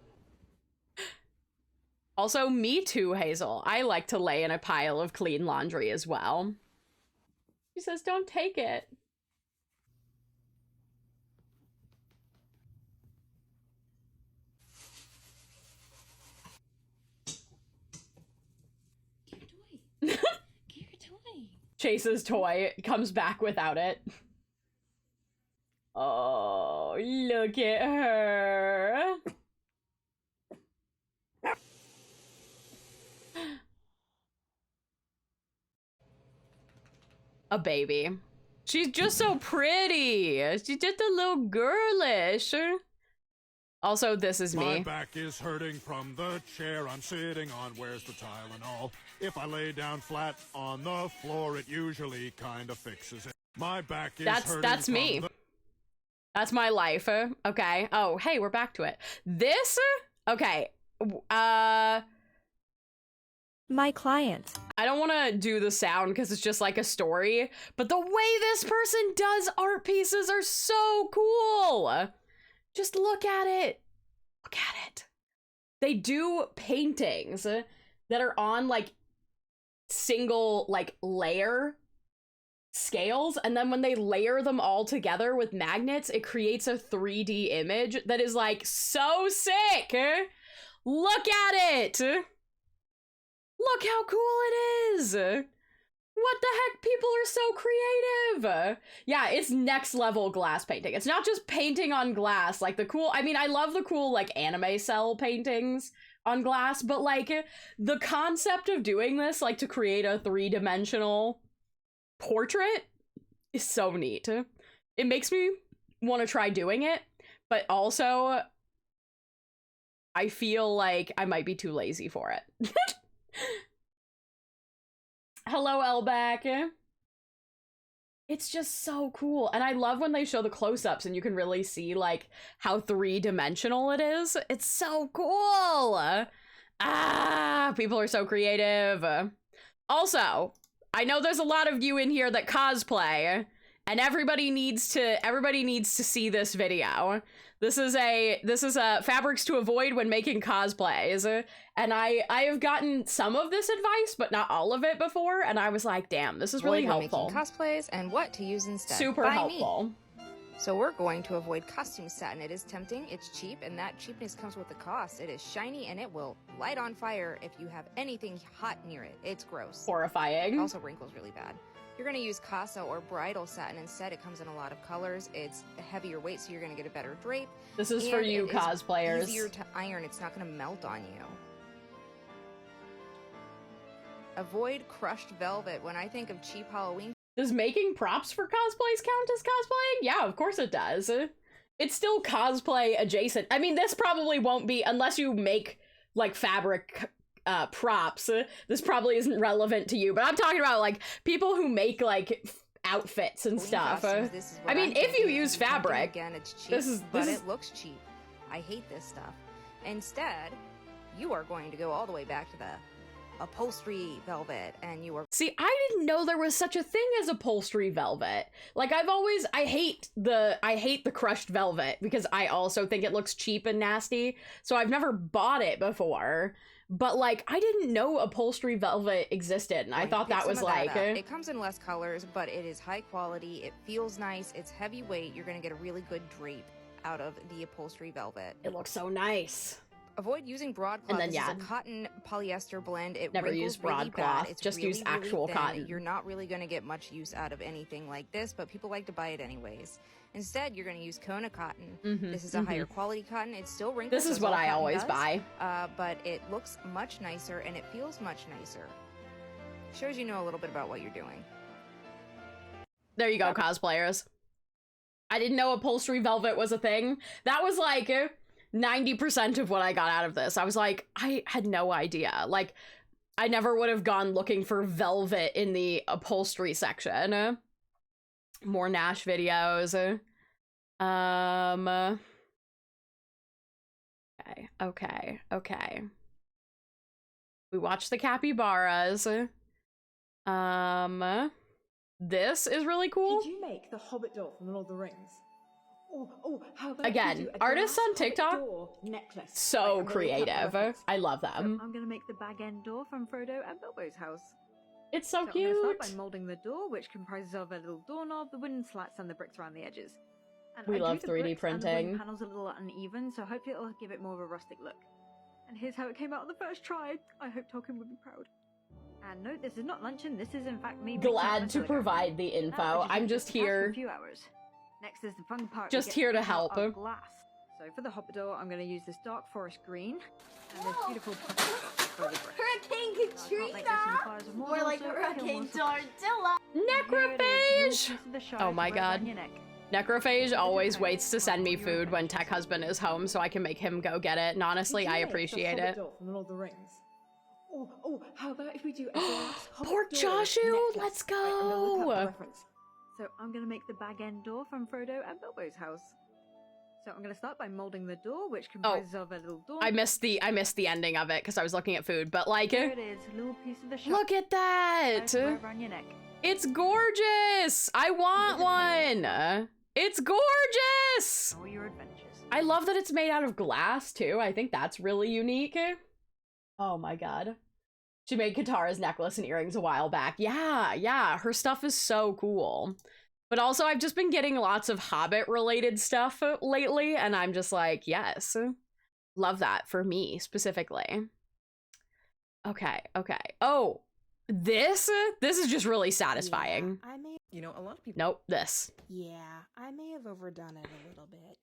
Also, me too, Hazel. I like to lay in a pile of clean laundry as well. She says, don't take it. Chase's toy comes back without it. Oh, look at her. A baby. She's just so pretty. She's just a little girlish. Also, this is me. My back is hurting from the chair I'm sitting on. Where's the Tylenol? If I lay down flat on the floor, it usually kind of fixes it. My back is hurting. That's me. That's my life. Okay. Oh, hey, we're back to it. This? Okay. My client. I don't want to do the sound because it's just like a story, but the way this person does art pieces are so cool. Just look at it. Look at it. They do paintings that are on like single like layer scales, and then when they layer them all together with magnets, it creates a 3D image that is like so sick. Look at it. Look how cool it is. What the heck? People are so creative. Yeah, it's next level glass painting. It's not just painting on glass, like the cool, I mean, I love the cool like anime cell paintings on glass, but like the concept of doing this, like to create a 3-dimensional portrait is so neat. It makes me want to try doing it, but also I feel like I might be too lazy for it. Hello, Elback. It's just so cool. And I love when they show the close-ups and you can really see like how three-dimensional it is. It's so cool. Ah, people are so creative. Also, I know there's a lot of you in here that cosplay, and everybody needs to see this video. This is a fabrics to avoid when making cosplays. And I have gotten some of this advice, but not all of it before, and I was like, damn, this is really helpful. Making cosplays and what to use instead. Super helpful. Me. So we're going to avoid costume satin. It is tempting, it's cheap, and that cheapness comes with the cost. It is shiny and it will light on fire if you have anything hot near it. It's gross. Horrifying. It also wrinkles really bad. You're going to use Casa or bridal satin instead. It comes in a lot of colors. It's a heavier weight, so you're going to get a better drape. This is for you cosplayers. It's easier to iron. It's not going to melt on you. Avoid crushed velvet. When I think of cheap Halloween... Does making props for cosplays count as cosplaying? Yeah, of course it does. It's still cosplay adjacent. I mean, this probably won't be, unless you make, like, fabric props. This probably isn't relevant to you, but I'm talking about, like, people who make, like, outfits and stuff. I mean, if you use fabric, again, it's cheap, but it looks cheap. I hate this stuff. Instead, you are going to go all the way back to the upholstery velvet, and you are... See, I didn't know there was such a thing as upholstery velvet. Like, I hate the crushed velvet because I also think it looks cheap and nasty, so I've never bought it before. But, like, I didn't know upholstery velvet existed, and I thought that was like... It comes in less colors, but it is high quality, it feels nice, it's heavyweight, you're gonna get a really good drape out of the upholstery velvet. It looks so nice. Avoid using broadcloth. This is a cotton polyester blend. It never use broadcloth. It's just really, use actual really cotton. You're not really going to get much use out of anything like this, but people like to buy it anyways. Instead, you're going to use Kona cotton. This is a higher quality cotton. It's still wrinkled. This is what I always buy. But it looks much nicer and it feels much nicer. Shows you know a little bit about what you're doing. There you go, cosplayers. I didn't know upholstery velvet was a thing. That was like 90% of what I got out of this. I was like, I had no idea. Like, I never would have gone looking for velvet in the upholstery section. More Nash videos. Okay. We watched the capybaras. This is really cool. Did you make the Hobbit door from Lord of the Rings? How about again, artists on TikTok, necklace, so creative. I love them. So I'm gonna make the bag end door from Frodo and Bilbo's house. It's so cute. I'm gonna start by molding the door, which comprises of a little doorknob, the wooden slats, and the bricks around the edges. And we love 3D printing. And the wooden panels a little uneven, so hopefully it'll give it more of a rustic look. And here's how it came out on the first try. I hope Tolkien would be proud. And no, this is not luncheon. This is in fact me. Glad to provide the info. I'm just here. A few hours. Next is the fun part. Just here to help. Glass. So for the Hobbit door, I'm going to use this dark forest green and this beautiful for the brick. Hurricane Katrina! More like Hurricane Tortilla! Necrophage! Oh my god. Necrophage always waits to send me food when Tech Husband is home so I can make him go get it, and honestly, I appreciate it. How about if we do a glass Pork Joshu, let's go! So I'm going to make the bag end door from Frodo and Bilbo's house. So I'm going to start by molding the door, which comprises of a little door. I missed the ending of it because I was looking at food, but like, here it is, a little piece of the shop. Look at that! Around your neck. It's gorgeous! I want one! It's gorgeous! All your adventures. I love that it's made out of glass too. I think that's really unique. Oh my god. She made Katara's necklace and earrings a while back. Yeah, her stuff is so cool. But also, I've just been getting lots of Hobbit-related stuff lately, and I'm just like, yes. Love that for me, specifically. Okay. Oh, this is just really satisfying. Yeah, a lot of people... Nope, this. Yeah, I may have overdone it a little bit.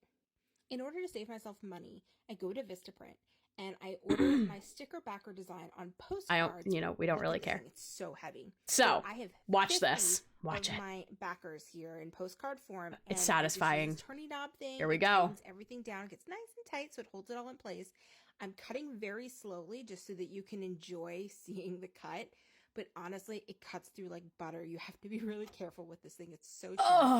In order to save myself money, I go to Vistaprint, and I order my sticker backer design on postcards. We don't really care. It's so heavy. So I have watch this. Watch of it. my backers here in postcard form. It's and satisfying. This turning knob thing. Here we it go. turns everything down. It gets nice and tight, so it holds it all in place. I'm cutting very slowly just so that you can enjoy seeing the cut. But honestly, it cuts through like butter. You have to be really careful with this thing. It's so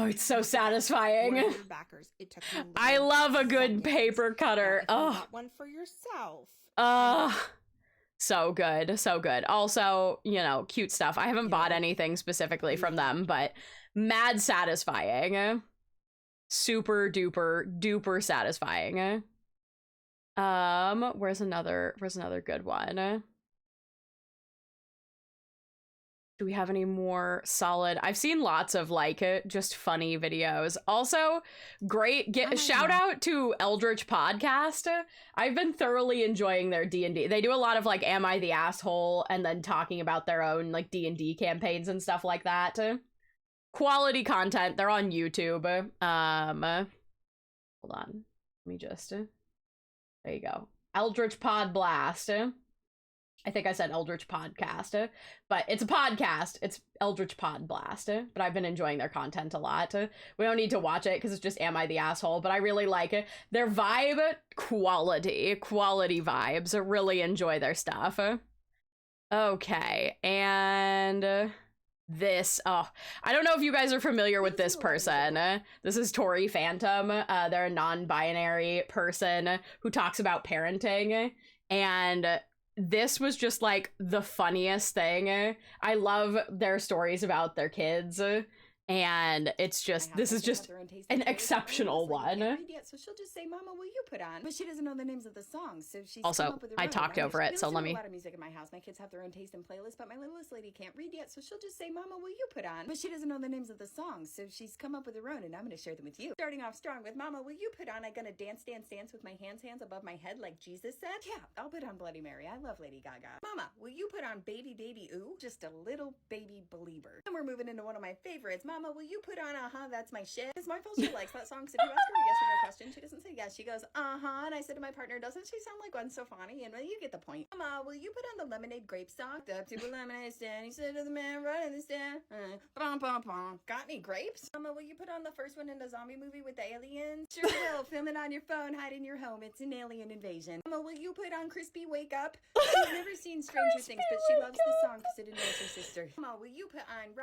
it's so satisfying. One of your backers. It took me I love a good paper cutter. Now, if you got one for yourself. So good, so good. Also, you know, cute stuff. I haven't bought anything specifically from them, but mad satisfying. Super duper satisfying. Where's another good one? Do we have any more solid? I've seen lots of like just funny videos. Also, great shout out to Eldritch Podcast. I've been thoroughly enjoying their D&D. They do a lot of like Am I the Asshole and then talking about their own like D&D campaigns and stuff like that. Quality content. They're on YouTube. Hold on. Let me just there you go. Eldritch Pod Blast. I think I said Eldritch Podcast, but it's a podcast. It's Eldritch Pod Blast, but I've been enjoying their content a lot. We don't need to watch it because it's just Am I the Asshole, but I really like it. Their vibe, quality vibes. I really enjoy their stuff. Okay, and this, I don't know if you guys are familiar with this person. This is Tori Phantom. They're a non-binary person who talks about parenting, and this was just like the funniest thing. I love their stories about their kids, and it's just this is just an exceptional one. So she'll just say, "Mama, will you put on?" But she doesn't know the names of the songs, so she's also come up with her I own. talked over it, so let me. A lot of music in my house. My kids have their own taste and playlist, but my littlest lady can't read yet, so she'll just say, "Mama, will you put on?" But she doesn't know the names of the songs, so she's come up with her own, and I'm going to share them with you. Starting off strong with, "Mama, will you put on?" I'm gonna dance with my hands above my head like Jesus said. Yeah, I'll put on Bloody Mary. I love Lady Gaga. "Mama, will you put on Baby Baby Ooh?" Just a little baby believer. And we're moving into one of my favorites. "Mama, will you put on That's My Shit?" It's my fault she likes that song, so if you ask her a yes or no question, she doesn't say yes. She goes, and I said to my partner, "Doesn't she sound like one so funny?" And well, you get the point. "Mama, will you put on the Lemonade Grape song?" Up to a lemonade stand, he said to the man running the stand, "Got any grapes?" "Mama, will you put on the first one in the zombie movie with the aliens?" "Sure will. Film it on your phone, hide in your home. It's an alien invasion." "Mama, will you put on Crispy Wake Up?" She's never seen Stranger Things, but she loves the song because it annoys her sister. "Mama, will you put on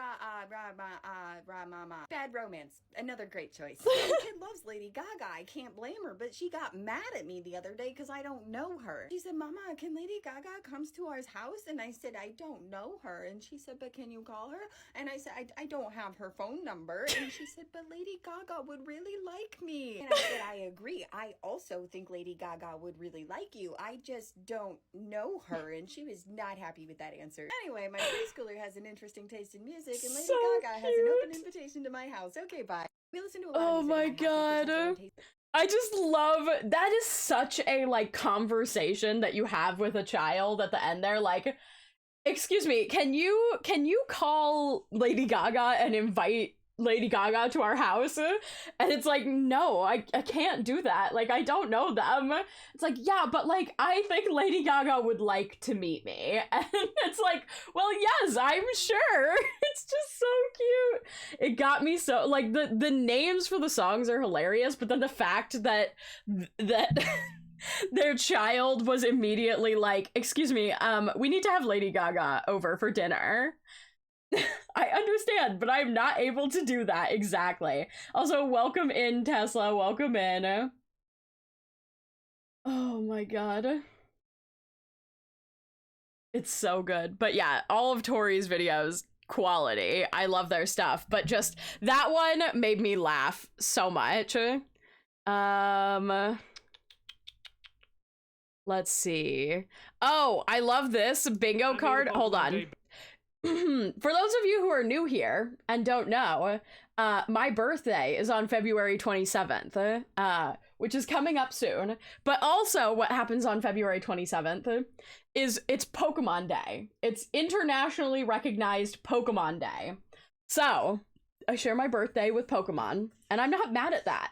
Mama Bad Romance?" Another great choice. The kid loves Lady Gaga. I can't blame her, but she got mad at me the other day because I don't know her. She said, "Mama, can Lady Gaga comes to our house?" And I said, "I don't know her." And she said, "But can you call her?" And I said, I don't have her phone number. And she said, "But Lady Gaga would really like me." And I said, "I agree. I also think Lady Gaga would really like you. I just don't know her." And she was not happy with that answer. Anyway, my preschooler has an interesting taste in music, and Lady Gaga has an open invitation to my house. Okay, bye. We listen to a lot of music in my house. I just love that. Is such a like conversation that you have with a child at the end there, like, "Excuse me, can you call Lady Gaga and invite Lady Gaga to our house?" And it's like, "No, I can't do that. Like, I don't know them." It's like, "Yeah, but like, I think Lady Gaga would like to meet me." And it's like, "Well, yes, I'm sure." It's just so cute. It got me so, like, the names for the songs are hilarious, but then the fact that their child was immediately like, "Excuse me, we need to have Lady Gaga over for dinner." I understand, but I'm not able to do that. Exactly. Also, welcome in, Tesla. Welcome in. Oh my god. It's so good. But yeah, all of Tori's videos, quality. I love their stuff, but just that one made me laugh so much. Let's see. Oh, I love this bingo card. Hold on. For those of you who are new here and don't know, my birthday is on February 27th, which is coming up soon. But also what happens on February 27th is it's Pokemon Day. It's internationally recognized Pokemon Day. So I share my birthday with Pokemon, and I'm not mad at that.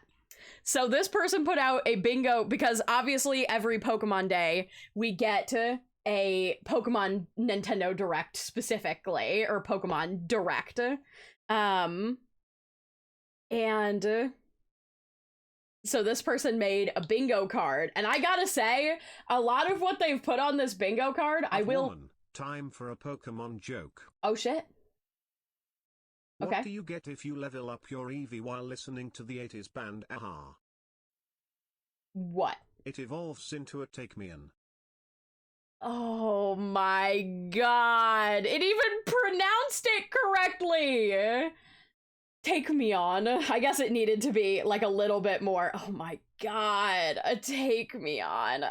So this person put out a bingo, because obviously every Pokemon Day we get a Pokemon Nintendo Direct specifically, or Pokemon Direct. And so this person made a bingo card, and I gotta say, a lot of what they've put on this bingo card, I will... Woman, time for a Pokemon joke. Oh shit. Okay. What do you get if you level up your Eevee while listening to the 80s band Aha? What? It evolves into a Take-Me-In. Oh my god. It even pronounced it correctly. Take me on. I guess it needed to be like a little bit more. Oh my god. A take me on.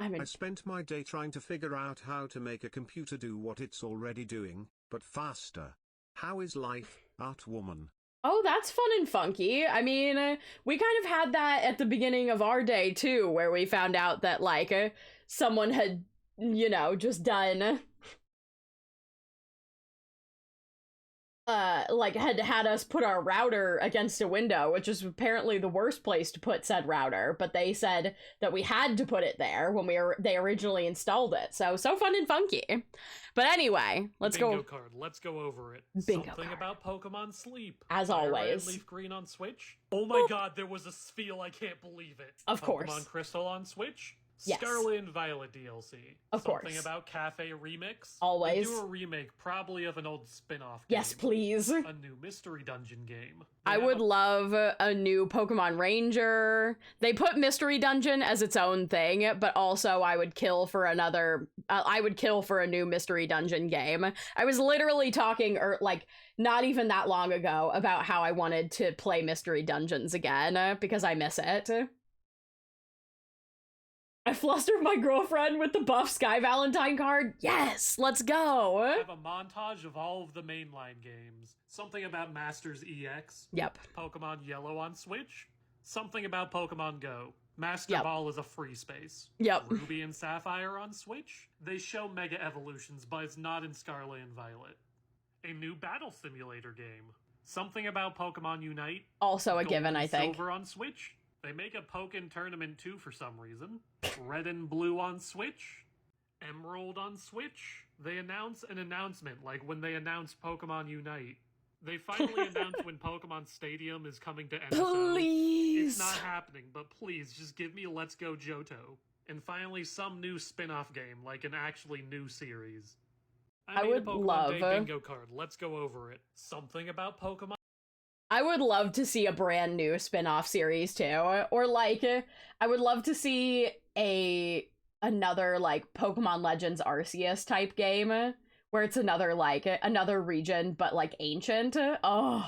I spent my day trying to figure out how to make a computer do what it's already doing, but faster. How is life, Art Woman? Oh, that's fun and funky. I mean, we kind of had that at the beginning of our day too, where we found out that like someone had, you know, just done like had us put our router against a window, which is apparently the worst place to put said router, but they said that we had to put it there when they originally installed it. So fun and funky. But anyway, let's Bingo go. card. Let's go over it. Bingo Something card. about Pokemon Sleep. As Fire always. Red, Leaf Green on Switch. Oh my god, there was a Spheal, I can't believe it. Of course. Pokemon Crystal on Switch. Yes. Scarlet and Violet DLC. Of course. Something about Cafe Remix. Always. They do a remake, probably of an old spin-off game. Yes, please. A new Mystery Dungeon game. I would love a new Pokemon Ranger. They put Mystery Dungeon as its own thing, but also I would kill for another... I would kill for a new Mystery Dungeon game. I was literally talking, like, not even that long ago about how I wanted to play Mystery Dungeons again, because I miss it. I flustered my girlfriend with the buff Sky Valentine card. Yes, let's go. Have a montage of all of the mainline games. Something about Masters EX. Yep. Pokemon Yellow on Switch. Something about Pokemon Go. Master Ball is a free space. Yep. Ruby and Sapphire on Switch. They show Mega Evolutions, but it's not in Scarlet and Violet. A new battle simulator game. Something about Pokemon Unite. Also a Gold given, I and think. Silver on Switch. They make a Pokken Tournament 2 for some reason. Red and Blue on Switch. Emerald on Switch. They announce an announcement, like when they announced Pokemon Unite. They finally announced when Pokemon Stadium is coming to MSO. Please! It's not happening, but please, just give me Let's Go Johto. And finally, some new spin-off game, like an actually new series. I made would a Pokemon love Day bingo card. Let's go over it. Something about Pokemon. I would love to see a brand new spin-off series too, or like I would love to see another like Pokemon Legends Arceus type game where it's another region but like ancient. Oh,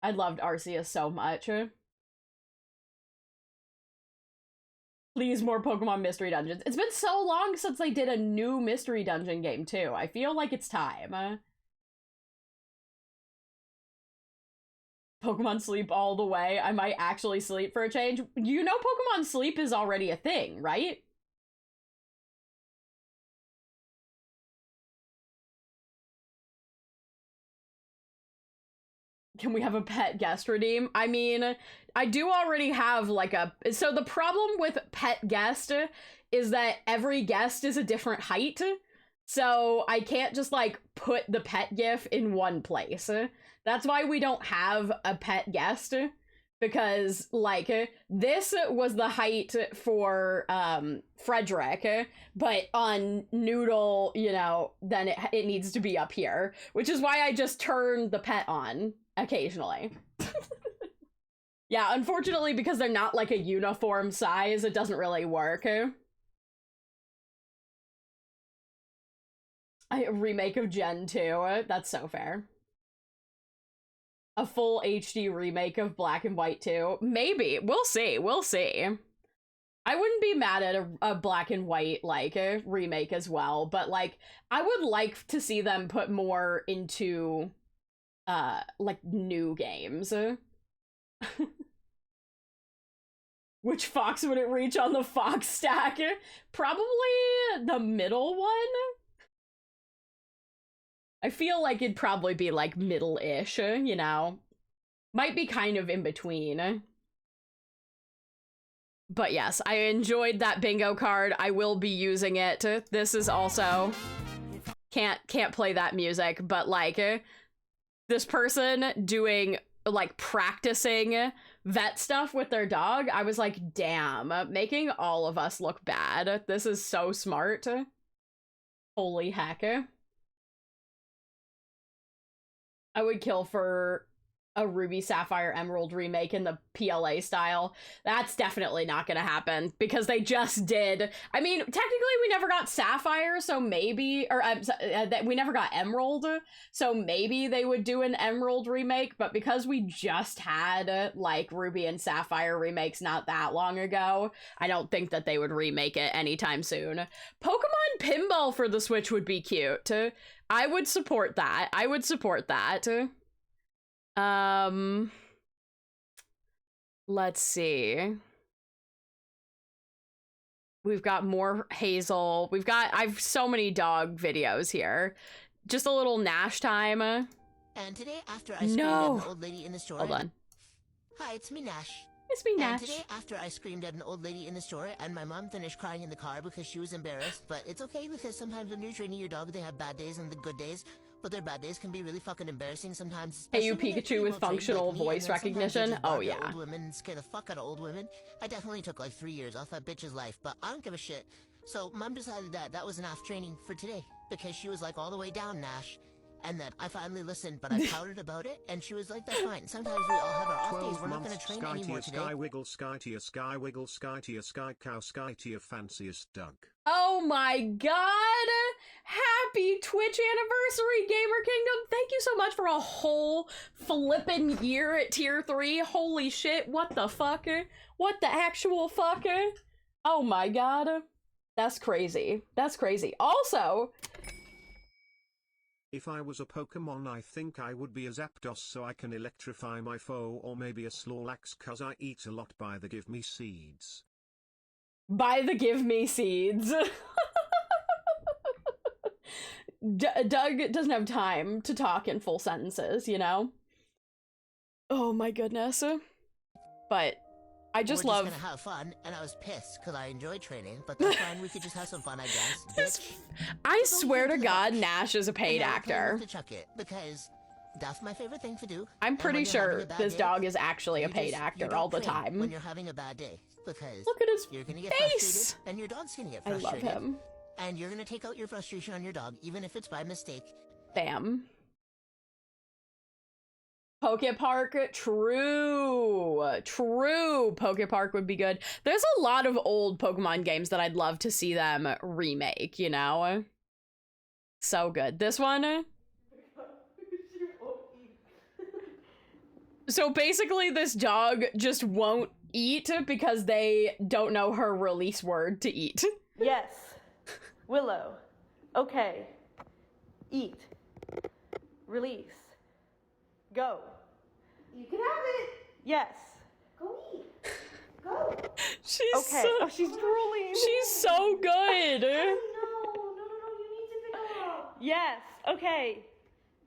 I loved Arceus so much. Please, more Pokemon Mystery Dungeons. It's been so long since they did a new Mystery Dungeon game too. I feel like it's time. Pokemon Sleep all the way. I might actually sleep for a change. You know Pokemon Sleep is already a thing, right? Can we have a pet guest redeem? I mean, I do already have like so the problem with pet guest is that every guest is a different height. So I can't just like put the pet gif in one place. That's why we don't have a pet guest, because like this was the height for Frederick, but on Noodle, you know, then it needs to be up here, which is why I just turn the pet on occasionally. Yeah, unfortunately, because they're not like a uniform size, it doesn't really work. A remake of Gen 2, that's so fair. A full HD remake of Black and White 2. Maybe. We'll see. We'll see. I wouldn't be mad at a Black and White, like, a remake as well, but, like, I would like to see them put more into, like, new games. Which fox would it reach on the fox stack? Probably the middle one? I feel like it'd probably be, like, middle-ish, you know? Might be kind of in between. But yes, I enjoyed that bingo card. I will be using it. This is also can't play that music, but like this person doing like practicing vet stuff with their dog, I was like, damn, making all of us look bad. This is so smart. Holy heck. I would kill for a Ruby Sapphire Emerald remake in the PLA style. That's definitely not gonna happen because they just did. I mean, technically we never got Sapphire, so maybe, or we never got Emerald, so maybe they would do an Emerald remake, but because we just had like Ruby and Sapphire remakes not that long ago, I don't think that they would remake it anytime soon. Pokemon Pinball for the Switch would be cute. I would support that. I would support that. Let's see. We've got more Hazel. I've so many dog videos here. Just a little Nash time. And today, after I screamed at an old lady in the store. Hold on. Hi, it's me, Nash. It's me, Nash. And today, after I screamed at an old lady in the store, and my mom finished crying in the car because she was embarrassed, but it's okay because sometimes when you're training your dog, they have bad days and the good days. But their bad days can be really fucking embarrassing sometimes. Hey, you Pikachu with functional voice recognition? Oh, yeah. Old women and scare the fuck out of old women. I definitely took like 3 years off that bitch's life, but I don't give a shit. So Mom decided that was enough training for today because she was like all the way down, Nash. And then I finally listened, but I pouted about it, and she was like, that's fine. Sometimes we all have our off days. We're not going to train anymore today. Sky wiggle, sky tier, sky wiggle, sky tier, sky cow, sky tier, fanciest duck. Oh my god! Happy Twitch anniversary, Gamer Kingdom! Thank you so much for a whole flippin' year at tier 3. Holy shit, what the fuck? What the actual fuck? Oh my god. That's crazy. That's crazy. Also... If I was a Pokemon, I think I would be a Zapdos so I can electrify my foe, or maybe a Snorlax cause I eat a lot by the give me seeds. By the give me seeds. Doug doesn't have time to talk in full sentences, you know? Oh my goodness. But I just love... We're just gonna have fun, and I was pissed because I enjoyed training, but that's fine, we could just have some fun, I guess. Bitch. I swear to God, Nash is a paid actor. To chuck it, because that's my favorite thing to do. I'm pretty sure this dog is actually a paid actor all the time. When you're having a bad day, because look at his you're gonna get face, frustrated, and your dog's gonna get frustrated. I love him. And you're gonna take out your frustration on your dog, even if it's by mistake. Bam. Poke Park, true. Poke Park would be good. There's a lot of old Pokemon games that I'd love to see them remake, you know? So good. This one... So basically this dog just won't eat because they don't know her release word to eat. Yes. Willow. Okay. Eat. Release. Go. You can have it. Yes. Go eat. Go. She's okay. So, oh, she's drooling. She's so good. No, you need to pick up. Yes. Okay.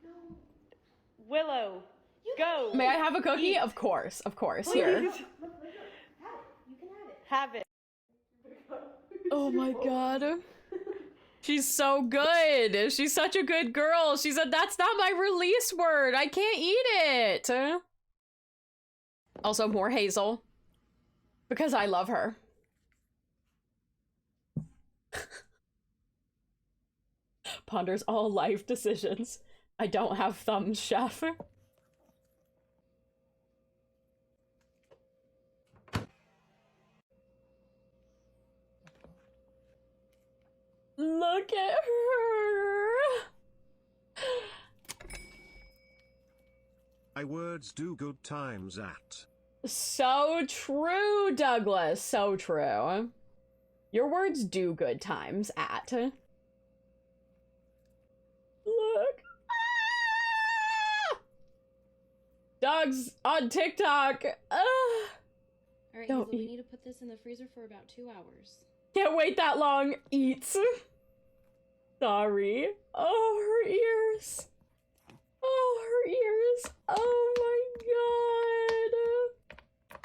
No. Willow. Go. May I have a cookie? Eat. Of course. Please. Here. Have it. You can have it. Have it. Oh my god. She's so good. She's such a good girl. She said, that's not my release word. I can't eat it. Also, more Hazel. Because I love her. Ponders all life decisions. I don't have thumbs, chef. Look at her. My words do good times at. So true, Douglas. So true. Your words do good times at. Look. Ah! Dogs on TikTok. Alright, Don't we need to put this in the freezer for about 2 hours. Can't wait that long. Eats. Sorry. Oh, her ears. Oh, her ears. Oh my god.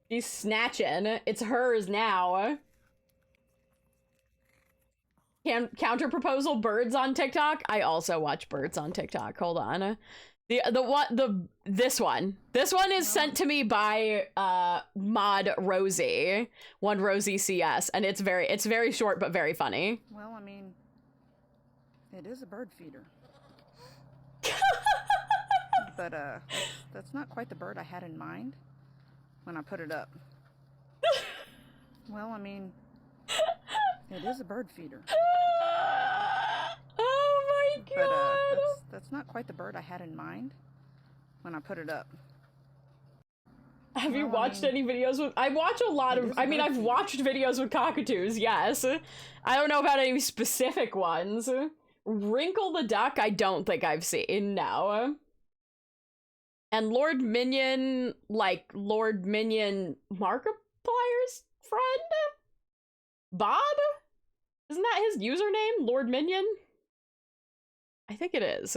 She's snatching. It's hers now. counter proposal birds on TikTok. I also watch birds on TikTok. Hold on. This one is sent to me by Mod Rosie, one Rosie CS, and it's very short but very funny. Well, I mean, it is a bird feeder. But that's not quite the bird I had in mind when I put it up. Well, I mean, it is a bird feeder. Oh my god! But that's not quite the bird I had in mind when I put it up. Have you watched any videos with? I watch a lot of. I mean, I've watched videos with cockatoos. Yes, I don't know about any specific ones. Wrinkle the Duck, I don't think I've seen. No. And Lord Minion, like Lord Minion Markiplier's friend, Bob. Isn't that his username, Lord Minion? I think it is.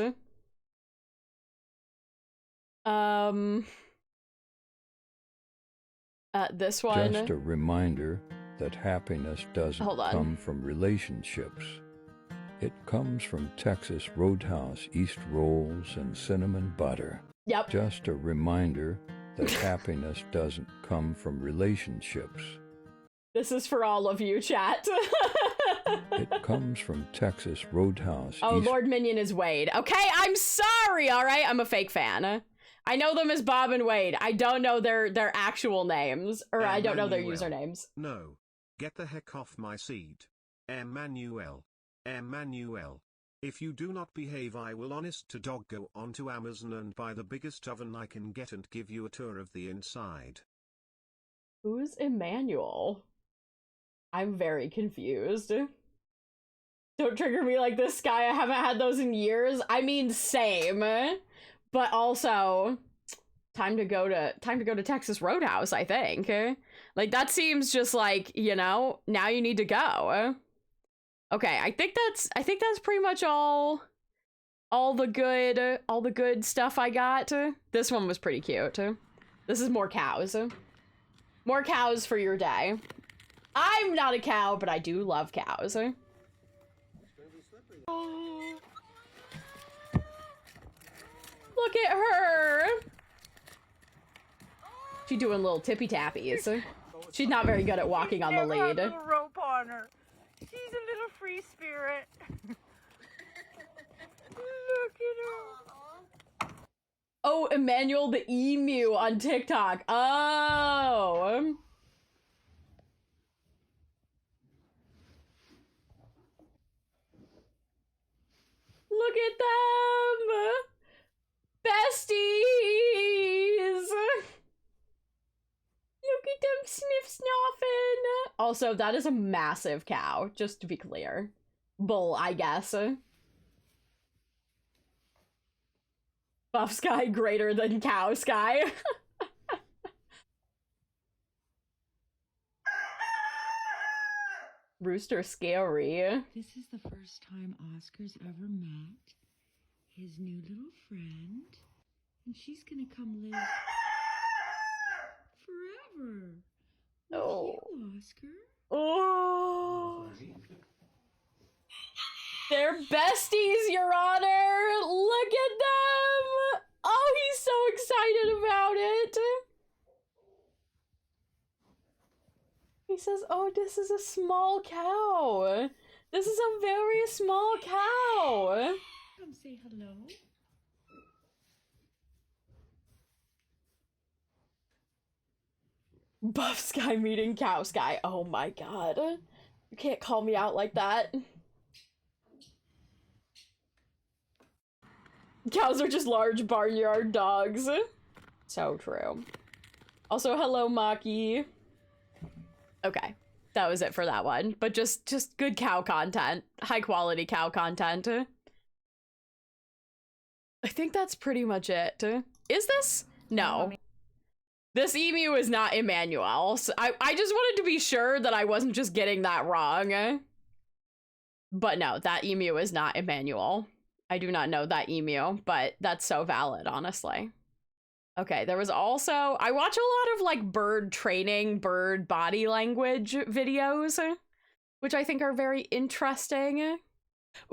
This one. Just a reminder that happiness doesn't come from relationships. It comes from Texas Roadhouse East rolls and cinnamon butter. Yep. Just a reminder that happiness doesn't come from relationships. This is for all of you, chat. It comes from Texas Roadhouse. Oh, Lord Minion is Wade. Okay, I'm sorry, all right? I'm a fake fan. I know them as Bob and Wade. I don't know their actual names, or I don't know their usernames. No. Get the heck off my seat. Emmanuel. If you do not behave, I will honest to dog go onto Amazon and buy the biggest oven I can get and give you a tour of the inside. Who's Emmanuel? I'm very confused. Don't trigger me like this, Sky. I haven't had those in years. I mean, same. But also, time to go to Texas Roadhouse, I think. Like, that seems just like, you know, now you need to go. Okay, I think that's pretty much all the good stuff I got. This one was pretty cute. This is more cows. More cows for your day. I'm not a cow, but I do love cows. Look at her. She's doing little tippy tappies. She's not very good at walking on the lead. A little rope on her. She's a little free spirit. Look at her. Oh, Emmanuel the emu on TikTok. Oh. Look at them. Besties. Look at them sniff-snoffing. Also, that is a massive cow, just to be clear. Bull, I guess. Buff Sky greater than Cow Sky. Rooster scary. This is the first time Oscar's ever met his new little friend. And she's gonna come live forever. Oh. You, Oscar. Oh. They're besties, Your Honor. Look at them. Oh, he's so excited about it. He says, oh, this is a small cow. This is a very small cow. Come say hello. Buff Sky meeting Cow Sky. Oh my god. You can't call me out like that. Cows are just large barnyard dogs. So true. Also, hello, Maki. Okay, that was it for that one. But just good cow content. High quality cow content. I think that's pretty much it. Is this? No. This emu is not Emmanuel. So I just wanted to be sure that I wasn't just getting that wrong. But no, that emu is not Emmanuel. I do not know that emu, but that's so valid, honestly. Okay, there was also, I watch a lot of like bird training, bird body language videos. which I think are very interesting.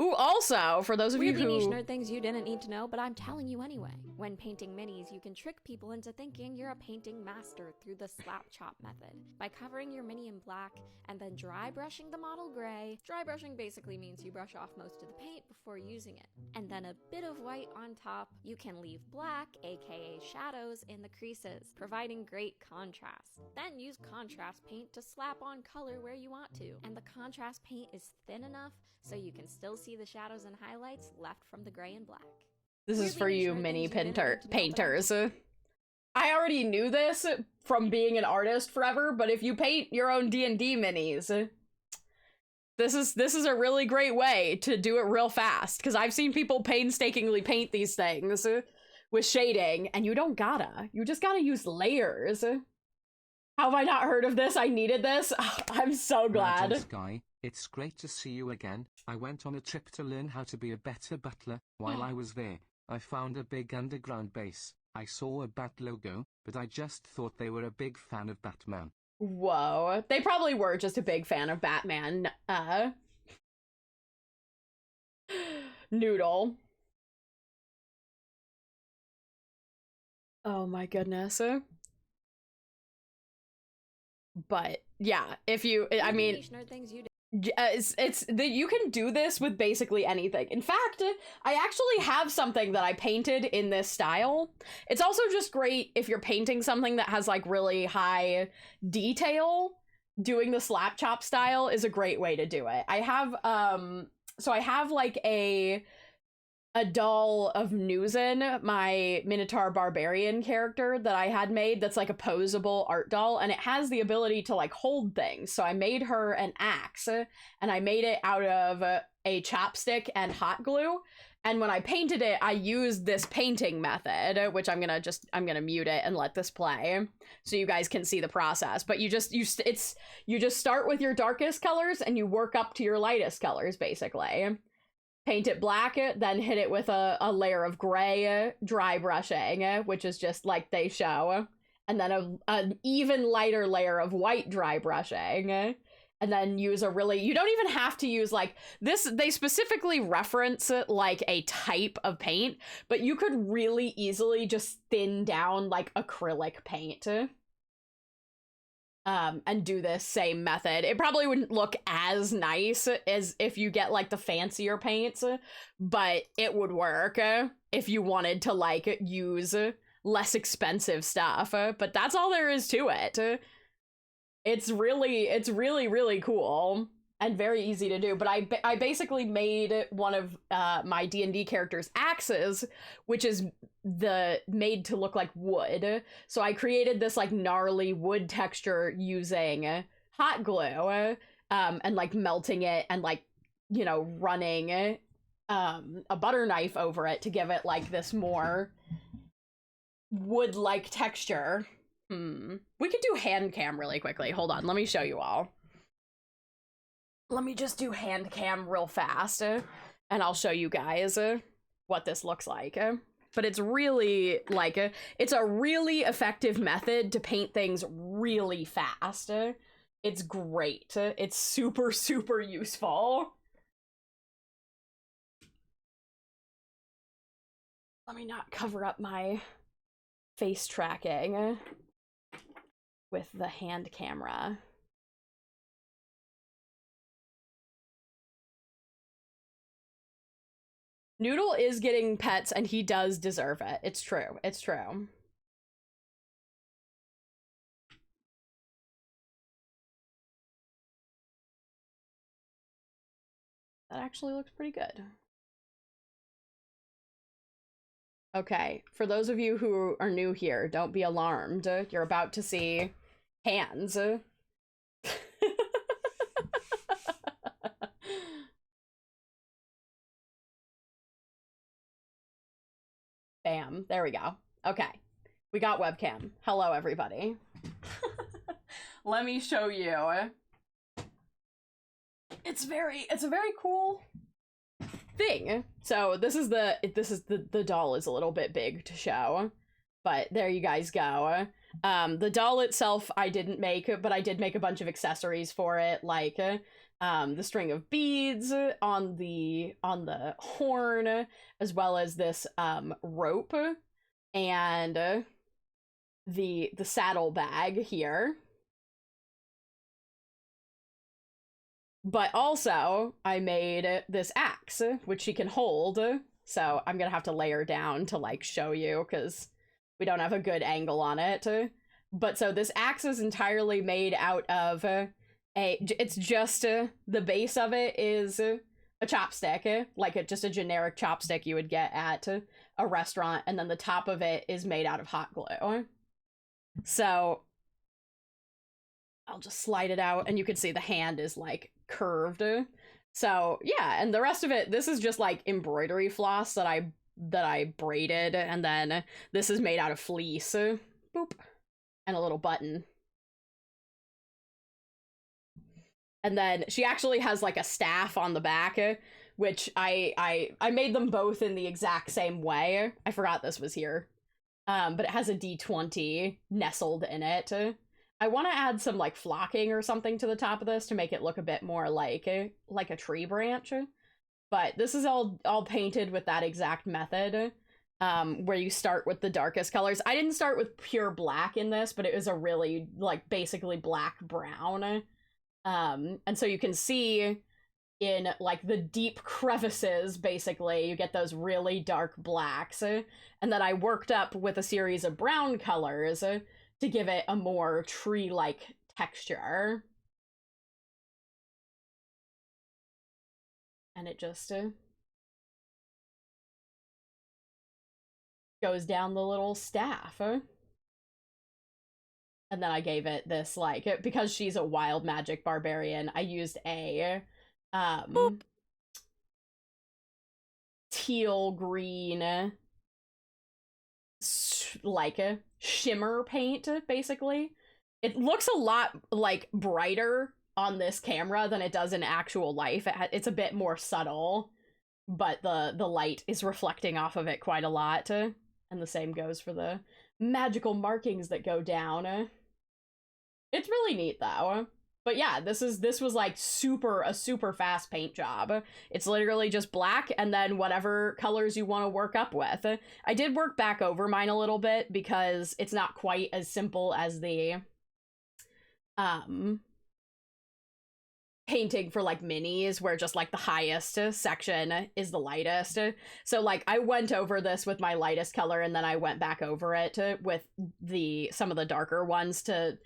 Ooh, also, for those of you Weirdly niche who... nerd things you didn't need to know, but I'm telling you anyway. When painting minis, you can trick people into thinking you're a painting master through the slap chop method. By covering your mini in black and then dry brushing the model gray. Dry brushing basically means you brush off most of the paint before using it. And then a bit of white on top, you can leave black, aka shadows, in the creases, providing great contrast. Then use contrast paint to slap on color where you want to. And the contrast paint is thin enough so you can still see the shadows and highlights left from the gray and black. This is for you mini painters. I already knew this from being an artist forever, but if you paint your own D&D minis, this is a really great way to do it real fast, because I've seen people painstakingly paint these things with shading, and you don't gotta. You just gotta use layers. How have I not heard of this? I needed this. Oh, I'm so glad. Roger Sky, it's great to see you again. I went on a trip to learn how to be a better butler. While I was there, I found a big underground base. I saw a bat logo, but I just thought they were a big fan of Batman. Whoa. They probably were just a big fan of Batman. Noodle. Oh my goodness. But yeah, if you, I mean, it's that you can do this with basically anything. In fact, I actually have something that I painted in this style. It's also just great if you're painting something that has like really high detail. Doing the slap chop style is a great way to do it. I have so I have like a doll of Nuzin, my Minotaur Barbarian character that I had made that's like a posable art doll, and it has the ability to like hold things. So I made her an axe, and I made it out of a chopstick and hot glue. And when I painted it, I used this painting method, which I'm gonna mute it and let this play so you guys can see the process. But you just start with your darkest colors and you work up to your lightest colors, basically. Paint it black, then hit it with a layer of gray dry brushing, which is just like they show, and then an even lighter layer of white dry brushing, and then use a really, you don't even have to use like this, they specifically reference like a type of paint, but you could really easily just thin down like acrylic paint. And do this same method. It probably wouldn't look as nice as if you get like the fancier paints, but it would work if you wanted to like use less expensive stuff. But that's all there is to it. It's really cool and very easy to do. But I basically made one of my D&D characters' axes, which is made to look like wood. So I created this like gnarly wood texture using hot glue and like melting it and like, you know, running a butter knife over it to give it like this more wood-like texture. We could do hand cam really quickly. Hold on, let me show you all. Let me just do hand cam real fast and I'll show you guys what this looks like. But it's really like it's a really effective method to paint things really fast. It's great. It's super useful. Let me not cover up my face tracking with the hand camera. Noodle is getting pets and he does deserve it. It's true. It's true. That actually looks pretty good. Okay, for those of you who are new here, don't be alarmed. You're about to see hands. Bam, there we go. Okay, we got webcam. Hello, everybody. Let me show you. It's a very cool thing. So this is the doll is a little bit big to show, but there you guys go. The doll itself I didn't make, but I did make a bunch of accessories for it, like the string of beads on the horn, as well as this rope and the saddle bag here. But also, I made this axe, which she can hold, so I'm gonna have to lay her down to, like, show you, because we don't have a good angle on it. But so this axe is entirely made out of it's just, the base of it is a chopstick, like just a generic chopstick you would get at a restaurant, and then the top of it is made out of hot glue. So I'll just slide it out, and you can see the hand is, like, curved. So yeah, and the rest of it, this is just like embroidery floss that I braided, and then this is made out of fleece. Boop. And a little button. And then she actually has like a staff on the back, which I made them both in the exact same way. I forgot this was here. But it has a D20 nestled in it. I want to add some, like, flocking or something to the top of this to make it look a bit more like a tree branch. But this is all painted with that exact method, where you start with the darkest colors. I didn't start with pure black in this, but it was a really, like, basically black-brown. And so you can see in, like, the deep crevices, basically, you get those really dark blacks. And then I worked up with a series of brown colors to give it a more tree-like texture. And it just goes down the little staff. And then I gave it this, like, because she's a wild magic barbarian, I used a teal green, like a shimmer paint, basically. It looks a lot, like, brighter on this camera than it does in actual life. It's a bit more subtle, but the light is reflecting off of it quite a lot. And the same goes for the magical markings that go down. It's really neat, though. But yeah, this was like a super fast paint job. It's literally just black and then whatever colors you want to work up with. I did work back over mine a little bit because it's not quite as simple as the painting for, like, minis, where just, like, the highest section is the lightest. So, like, I went over this with my lightest color, and then I went back over it with some of the darker ones to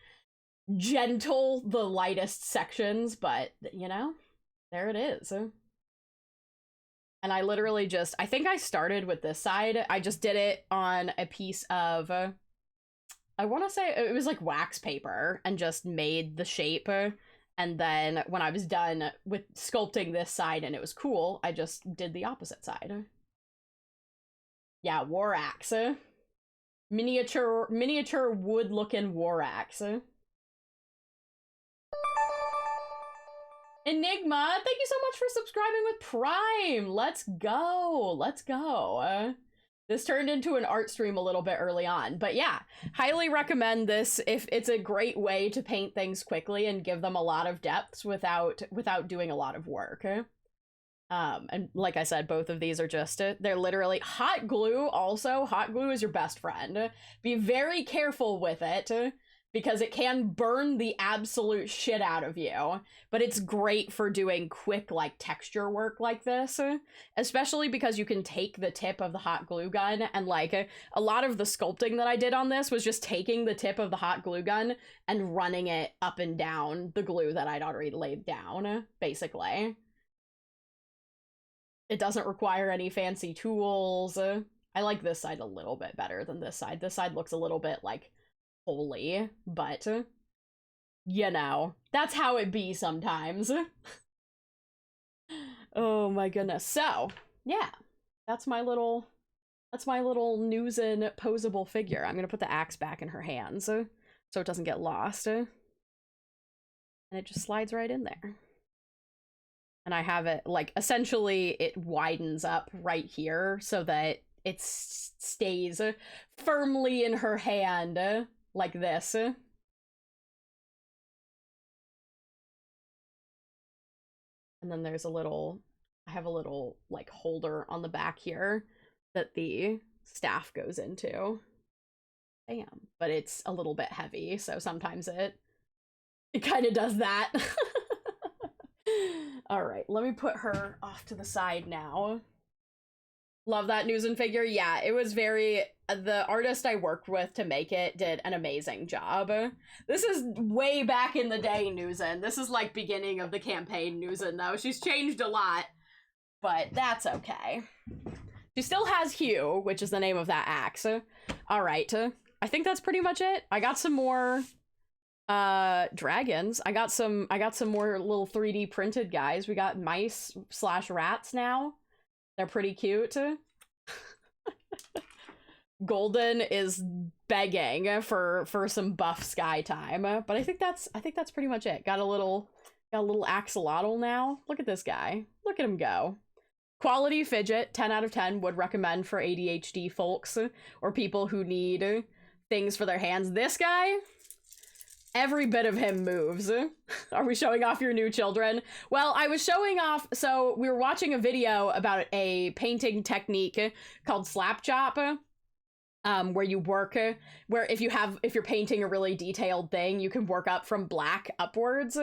gentle the lightest sections, but, you know, there it is. And I literally just, I think I started with this side. I just did it on a piece of, I want to say it was like wax paper, and just made the shape. And then when I was done with sculpting this side and it was cool, I just did the opposite side. Yeah, war axe. Miniature wood-looking war axe. Enigma, thank you so much for subscribing with Prime. Let's go. Let's go. This turned into an art stream a little bit early on, but yeah, highly recommend this. If it's a great way to paint things quickly and give them a lot of depths without doing a lot of work. And like I said, both of these are just, they're literally hot glue. Also, hot glue is your best friend. Be very careful with it, because it can burn the absolute shit out of you, but it's great for doing quick, like, texture work like this, especially because you can take the tip of the hot glue gun, and, like, a lot of the sculpting that I did on this was just taking the tip of the hot glue gun and running it up and down the glue that I'd already laid down, basically. It doesn't require any fancy tools. I like this side a little bit better than this side. This side looks a little bit, like, holy, but, you know, that's how it be sometimes. Oh my goodness. So, yeah, that's my little Newsin posable figure. I'm gonna put the axe back in her hands so it doesn't get lost. And it just slides right in there. And I have it, like, essentially it widens up right here so that it stays firmly in her hand. like this. And then there's I have a little like holder on the back here that the staff goes into. Damn, but it's a little bit heavy, so sometimes it kind of does that. All right, let me put her off to the side now. Love that Newsen figure. Yeah, it was the artist I worked with to make it did an amazing job. This is way back in the day, Newsen. This is like beginning of the campaign, Newsen, though. She's changed a lot, but that's okay. She still has Hugh, which is the name of that axe. All right, I think that's pretty much it. I got some more dragons. I got some more little 3D printed guys. We got mice/rats now. They're pretty cute. Golden is begging for some buff sky time, but I think that's pretty much it. Got a little axolotl now. Look at this guy. Look at him go. Quality fidget, 10 out of 10, would recommend for ADHD folks or people who need things for their hands. This guy, every bit of him moves. Are we showing off your new children? Well, I was showing off, so we were watching a video about a painting technique called slap chop, where you work, where if you're painting a really detailed thing, you can work up from black upwards,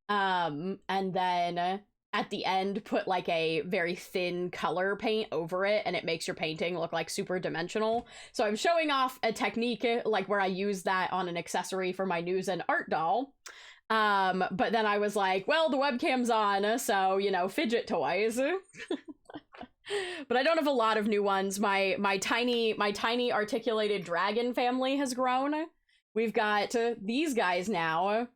and then at the end put like a very thin color paint over it, and it makes your painting look like super dimensional. So I'm showing off a technique like where I use that on an accessory for my Newsen art doll. But then I was like, well, the webcam's on, so, you know, fidget toys. But I don't have a lot of new ones. My tiny articulated dragon family has grown. We've got these guys now.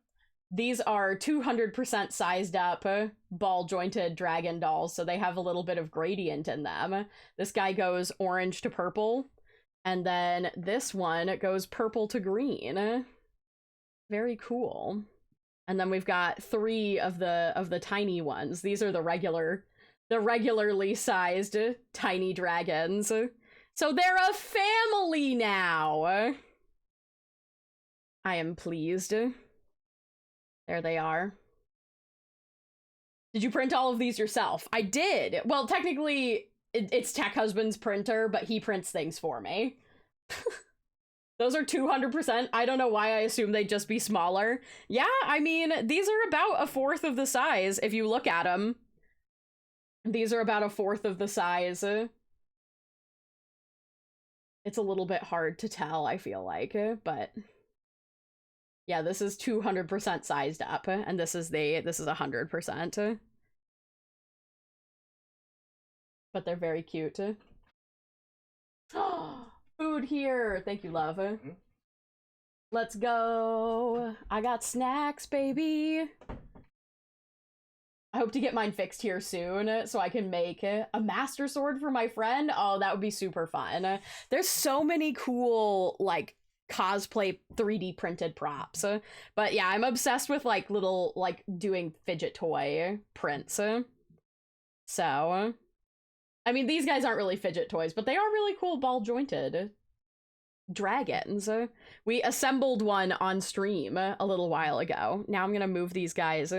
These are 200% sized up ball jointed dragon dolls, so they have a little bit of gradient in them. This guy goes orange to purple, and then this one goes purple to green. Very cool. And then we've got 3 of the tiny ones. These are the regularly sized tiny dragons. So they're a family now. I am pleased. There they are. Did you print all of these yourself? I did. Well, technically, it's Tech Husband's printer, but he prints things for me. Those are 200%. I don't know why I assumed they'd just be smaller. Yeah, I mean, these are about a 1/4 of the size if you look at them. These are about a 1/4 of the size. It's a little bit hard to tell, I feel like, but yeah, this is 200% sized up, and this is 100%. But they're very cute. Food here. Thank you, love. Let's go. I got snacks, baby. I hope to get mine fixed here soon so I can make a master sword for my friend. Oh, that would be super fun. There's so many cool, like, cosplay 3D printed props. But yeah, I'm obsessed with, like, little, like, doing fidget toy prints. So, I mean, these guys aren't really fidget toys, but they are really cool ball-jointed dragons. We assembled one on stream a little while ago. Now I'm gonna move these guys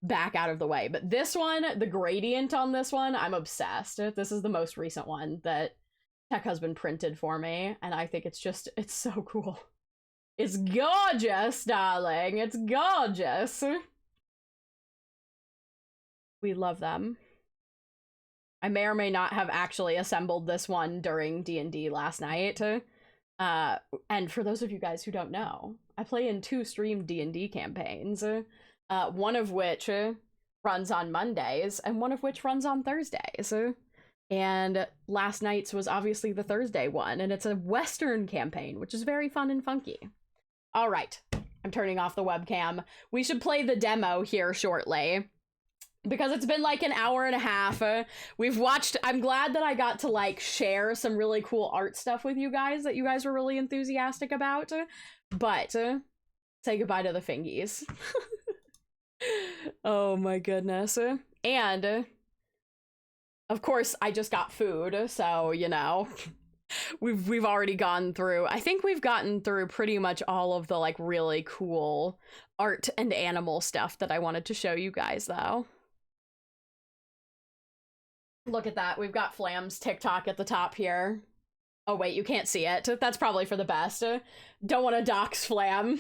back out of the way. But this one, the gradient on this one, I'm obsessed. This is the most recent one that Tech Husband printed for me, and I think it's so cool. It's gorgeous, darling. It's gorgeous. We love them. I may or may not have actually assembled this one during D&D last night. And for those of you guys who don't know, I play in 2 streamed D&D campaigns, one of which runs on Mondays, and one of which runs on Thursdays. And last night's was obviously the Thursday one, and it's a Western campaign, which is very fun and funky. All right, I'm turning off the webcam. We should play the demo here shortly, because it's been like an hour and a half. We've watched, I'm glad that I got to like share some really cool art stuff with you guys that you guys were really enthusiastic about, but say goodbye to the fingies. Oh my goodness. And of course I just got food, so you know, We've already gone through, I think we've gotten through pretty much all of the like really cool art and animal stuff that I wanted to show you guys though. Look at that, we've got Flam's TikTok at the top here. Oh wait, you can't see it. That's probably for the best. Don't want to dox Flam.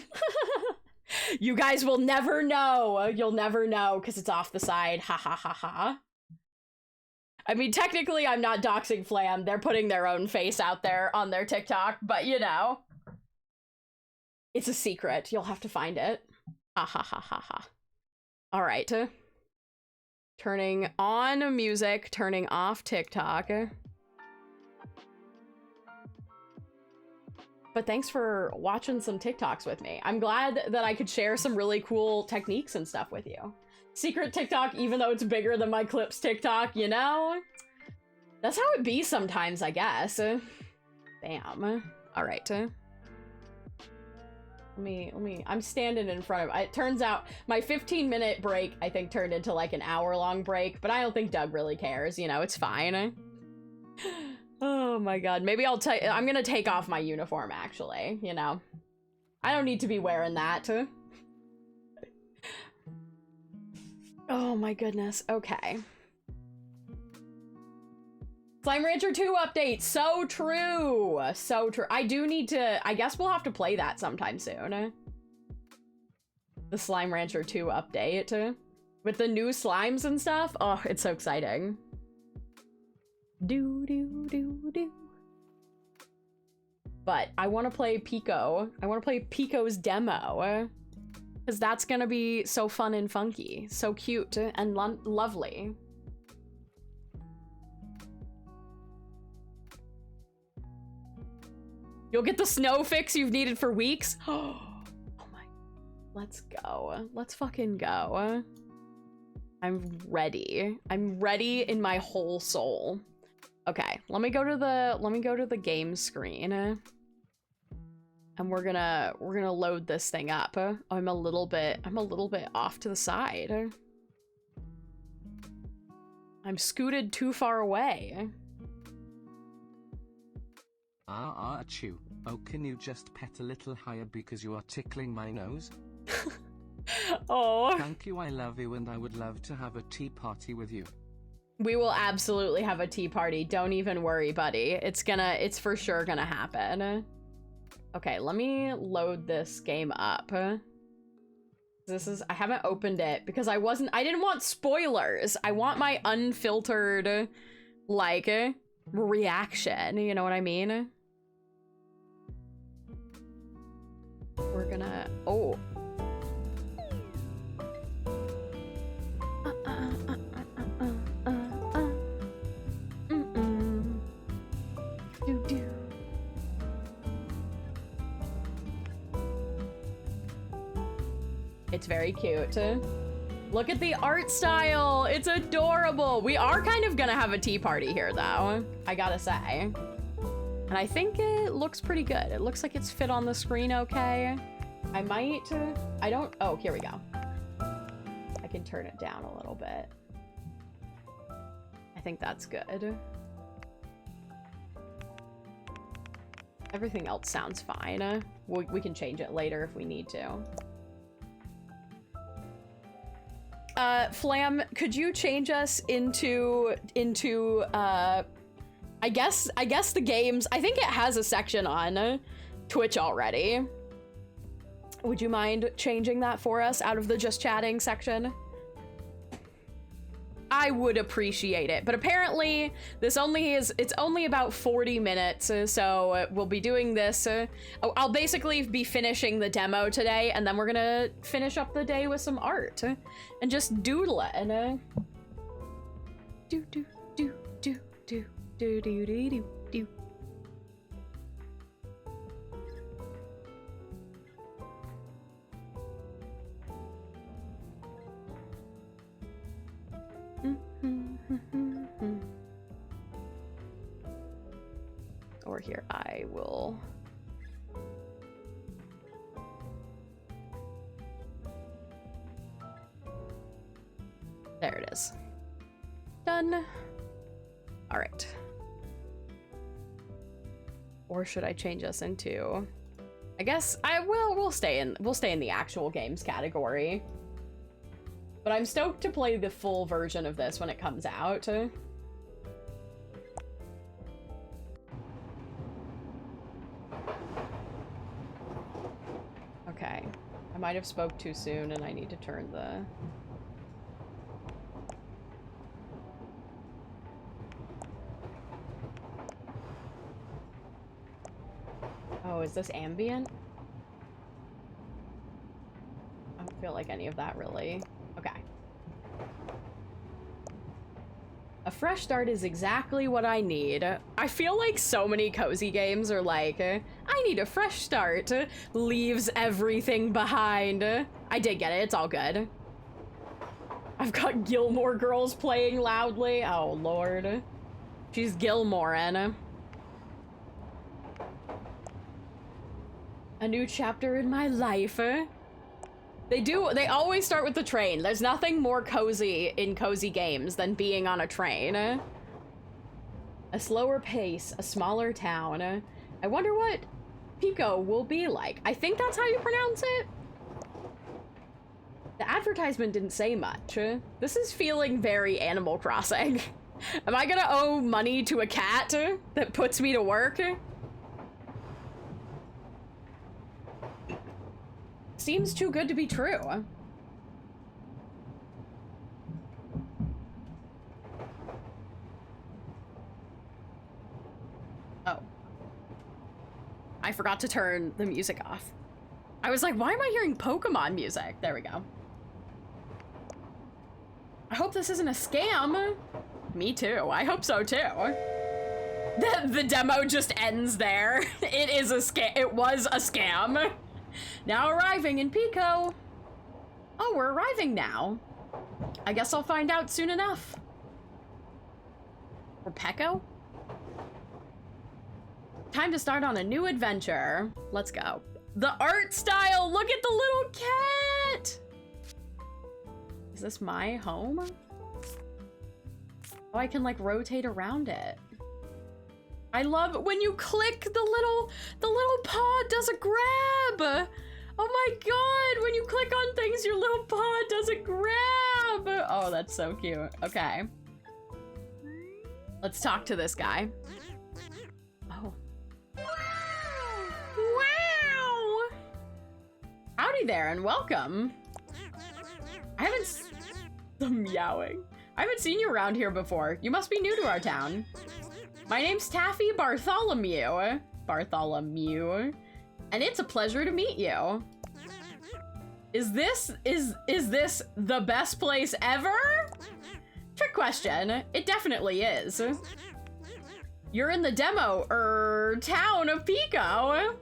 You guys will never know. You'll never know because it's off the side. Ha ha ha ha. I mean, technically, I'm not doxing Flam. They're putting their own face out there on their TikTok, but you know. It's a secret. You'll have to find it. Ha ha ha ha ha. All right. Turning on music, turning off TikTok. But thanks for watching some TikToks with me. I'm glad that I could share some really cool techniques and stuff with you. Secret TikTok, even though it's bigger than my clips TikTok, you know? That's how it be sometimes, I guess. Bam. All right. Let me, I'm standing in front of, it turns out my 15-minute break, I think, turned into like an hour-long break, but I don't think Doug really cares, you know, it's fine. Oh my god, maybe I'm gonna take off my uniform, actually, you know? I don't need to be wearing that. Oh my goodness, okay. Slime Rancher 2 update, so true! So true. I do need to, I guess we'll have to play that sometime soon. The Slime Rancher 2 update. With the new slimes and stuff. Oh, it's so exciting. Do. But I want to play Pekoe. I want to play Pekoe's demo. Because that's going to be so fun and funky. So cute and lovely. You'll get the snow fix you've needed for weeks. Oh my. Let's go. Let's fucking go. I'm ready. I'm ready in my whole soul. Okay, let me go to the game screen. And we're gonna load this thing up. I'm a little bit off to the side. I'm scooted too far away. Achoo. Oh, can you just pet a little higher because you are tickling my nose? Oh. Thank you, I love you, and I would love to have a tea party with you. We will absolutely have a tea party. Don't even worry, buddy. It's for sure gonna happen. Okay, let me load this game up. I haven't opened it because I didn't want spoilers. I want my unfiltered, like, reaction. You know what I mean? We're gonna, oh. It's very cute. Look at the art style. It's adorable. We are kind of gonna have a tea party here though, I gotta say. And I think it looks pretty good. It looks like it's fit on the screen okay. Oh, here we go. I can turn it down a little bit. I think that's good. Everything else sounds fine. We can change it later if we need to. Flam, could you change us into I guess the games. I think it has a section on Twitch already. Would you mind changing that for us out of the just chatting section? I would appreciate it, but apparently it's only about 40 minutes, so we'll be doing this. I'll basically be finishing the demo today, and then we're gonna finish up the day with some art and just doodle it. And do. Or here, I will. There it is. Done. All right. Or should I change us into... I guess I will. We'll stay in the actual games category. But I'm stoked to play the full version of this when it comes out. Okay. I might have spoke too soon and I need to turn the... Oh, is this ambient? I don't feel like any of that really. Okay. A fresh start is exactly what I need. I feel like so many cozy games are like, I need a fresh start. Leaves everything behind. I did get it, it's all good. I've got Gilmore Girls playing loudly. Oh, Lord. She's Gilmoreing. A new chapter in my life. They always start with the train. There's nothing more cozy in cozy games than being on a train. A slower pace, a smaller town. I wonder what Pekoe will be like. I think that's how you pronounce it. The advertisement didn't say much. This is feeling very Animal Crossing. Am I gonna owe money to a cat that puts me to work? Seems too good to be true. Oh. I forgot to turn the music off. I was like, why am I hearing Pokemon music? There we go. I hope this isn't a scam. Me too. I hope so too. The demo just ends there. It is a scam. It was a scam. Now arriving in Pekoe. Oh, we're arriving now. I guess I'll find out soon enough. For Pekoe? Time to start on a new adventure. Let's go. The art style! Look at the little cat! Is this my home? Oh, I can like rotate around it. I love when you click the little paw does a grab. Oh my god, when you click on things, your little paw does a grab. Oh, that's so cute. Okay. Let's talk to this guy. Oh. Wow! Howdy there and welcome. I haven't the meowing. I haven't seen you around here before. You must be new to our town. My name's Taffy Bartholomew. Bartholomew. And it's a pleasure to meet you. Is this the best place ever? Trick question. It definitely is. You're in the demo town of Pekoe.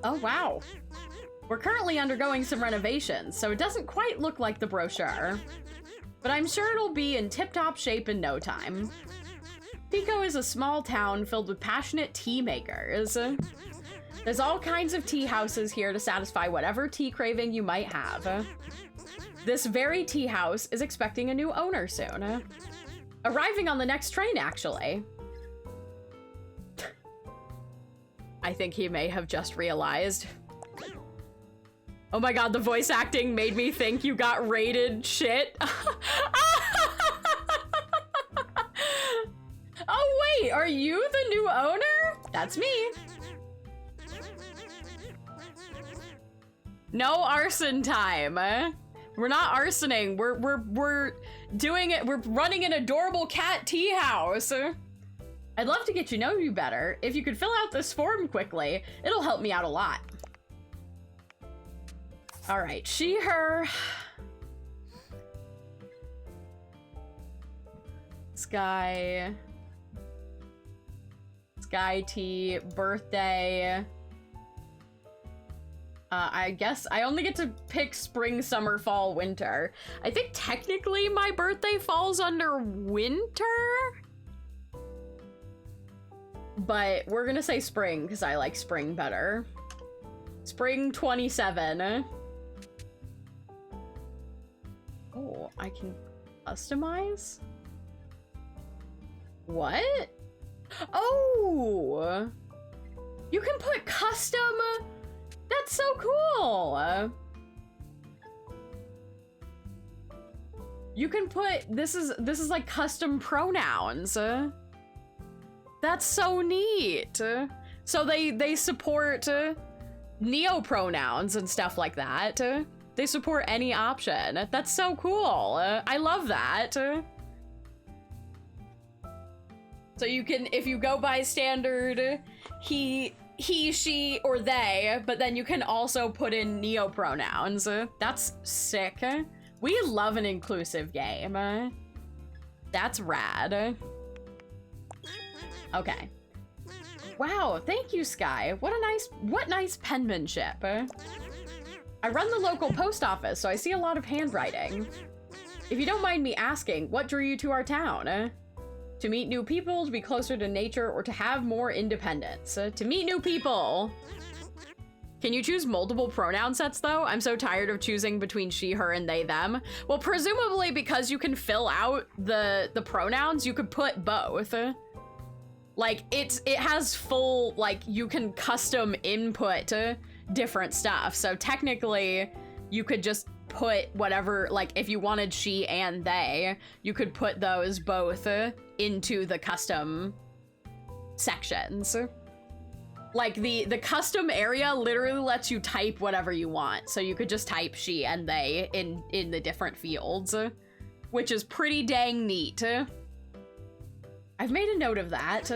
Oh wow. We're currently undergoing some renovations, so it doesn't quite look like the brochure. But I'm sure it'll be in tip-top shape in no time. Pekoe is a small town filled with passionate tea makers. There's all kinds of tea houses here to satisfy whatever tea craving you might have. This very tea house is expecting a new owner soon. Arriving on the next train, actually. I think he may have just realized. Oh my god, the voice acting made me think you got rated shit. Oh wait, are you the new owner? That's me. No arson time. We're not arsoning. We're doing it. We're running an adorable cat tea house. I'd love to get to know you better. If you could fill out this form quickly, it'll help me out a lot. All right, she, her. Sky T, birthday. I guess I only get to pick spring, summer, fall, winter. I think technically my birthday falls under winter. But we're gonna say spring because I like spring better. Spring 27. Oh, I can customize? What? Oh! You can put custom... That's so cool! You can put... This is like custom pronouns. That's so neat. So they support neo-pronouns and stuff like that. They support any option. That's so cool. I love that. So you can, if you go by standard he, she, or they, but then you can also put in neo-pronouns. That's sick. We love an inclusive game. That's rad. Okay. Wow, thank you, Sky. What nice penmanship. I run the local post office, so I see a lot of handwriting. If you don't mind me asking, what drew you to our town? To meet new people, to be closer to nature, or to have more independence? To meet new people! Can you choose multiple pronoun sets, though? I'm so tired of choosing between she, her, and they, them. Well, presumably because you can fill out the pronouns, you could put both. Like, it has full, like, you can custom input different stuff. So technically, you could just put whatever, like, if you wanted she and they, you could put those both into the custom sections. Like, the custom area literally lets you type whatever you want. So you could just type she and they in the different fields, which is pretty dang neat. I've made a note of that.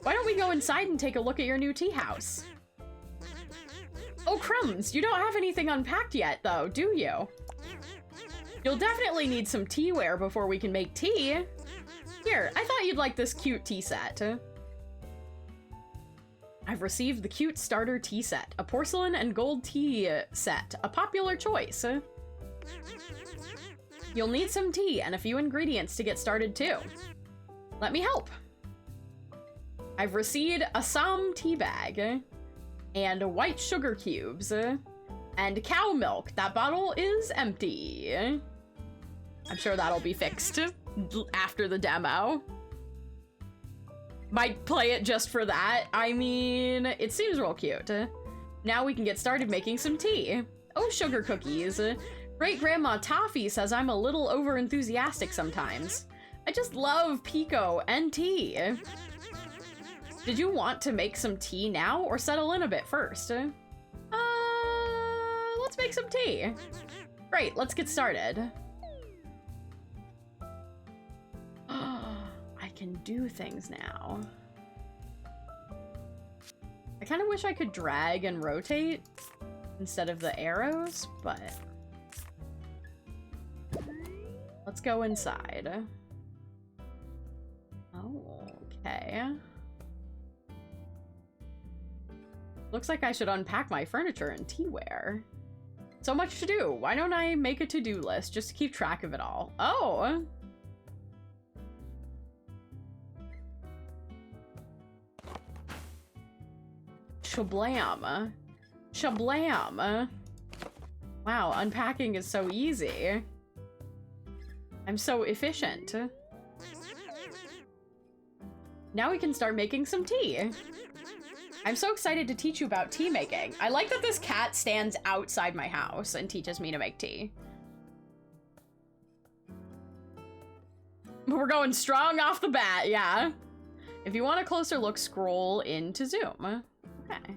Why don't we go inside and take a look at your new tea house? Oh, crumbs, you don't have anything unpacked yet, though, do you? You'll definitely need some teaware before we can make tea. Here, I thought you'd like this cute tea set. I've received the cute starter tea set, a porcelain and gold tea set, a popular choice. You'll need some tea and a few ingredients to get started, too. Let me help. I've received Assam tea bag and white sugar cubes and cow milk. That bottle is empty. I'm sure that'll be fixed after the demo. Might play it just for that. I mean, it seems real cute. Now we can get started making some tea. Oh, sugar cookies. Great Grandma Toffee says I'm a little over enthusiastic sometimes. I just love Pico and tea. Did you want to make some tea now or settle in a bit first? Let's make some tea. Great, let's get started. I can do things now. I kind of wish I could drag and rotate instead of the arrows, but let's go inside. Oh, okay. Looks like I should unpack my furniture and teaware. So much to do. Why don't I make a to-do list just to keep track of it all? Oh! Shablam. Shablam. Wow, unpacking is so easy. I'm so efficient. Now we can start making some tea. I'm so excited to teach you about tea making. I like that this cat stands outside my house and teaches me to make tea. We're going strong off the bat, yeah. If you want a closer look, scroll into Zoom. Okay.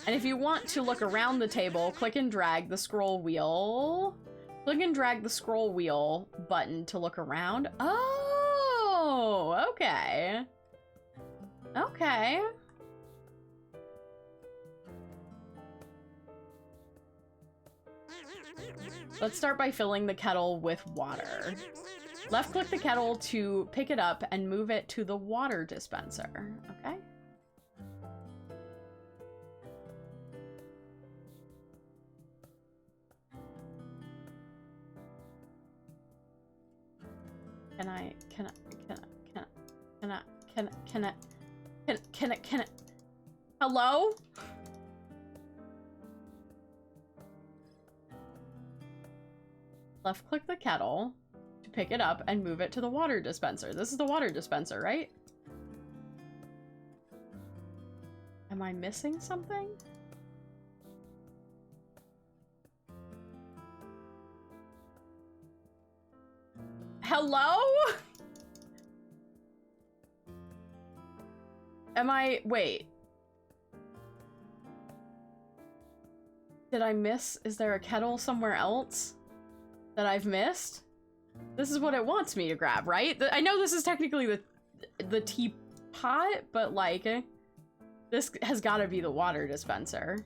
And if you want to look around the table, click and drag the scroll wheel. Click and drag the scroll wheel button to look around. Oh, okay. Okay. Let's start by filling the kettle with water. Left click the kettle to pick it up and move it to the water dispenser, okay? Can I, hello? Left click the kettle to pick it up and move it to the water dispenser. This is the water dispenser, right? Am I missing something? Hello? Am I... Wait. Did I miss? Is there a kettle somewhere else that I've missed? This is what it wants me to grab, right? I know this is technically the teapot, but like, this has got to be the water dispenser.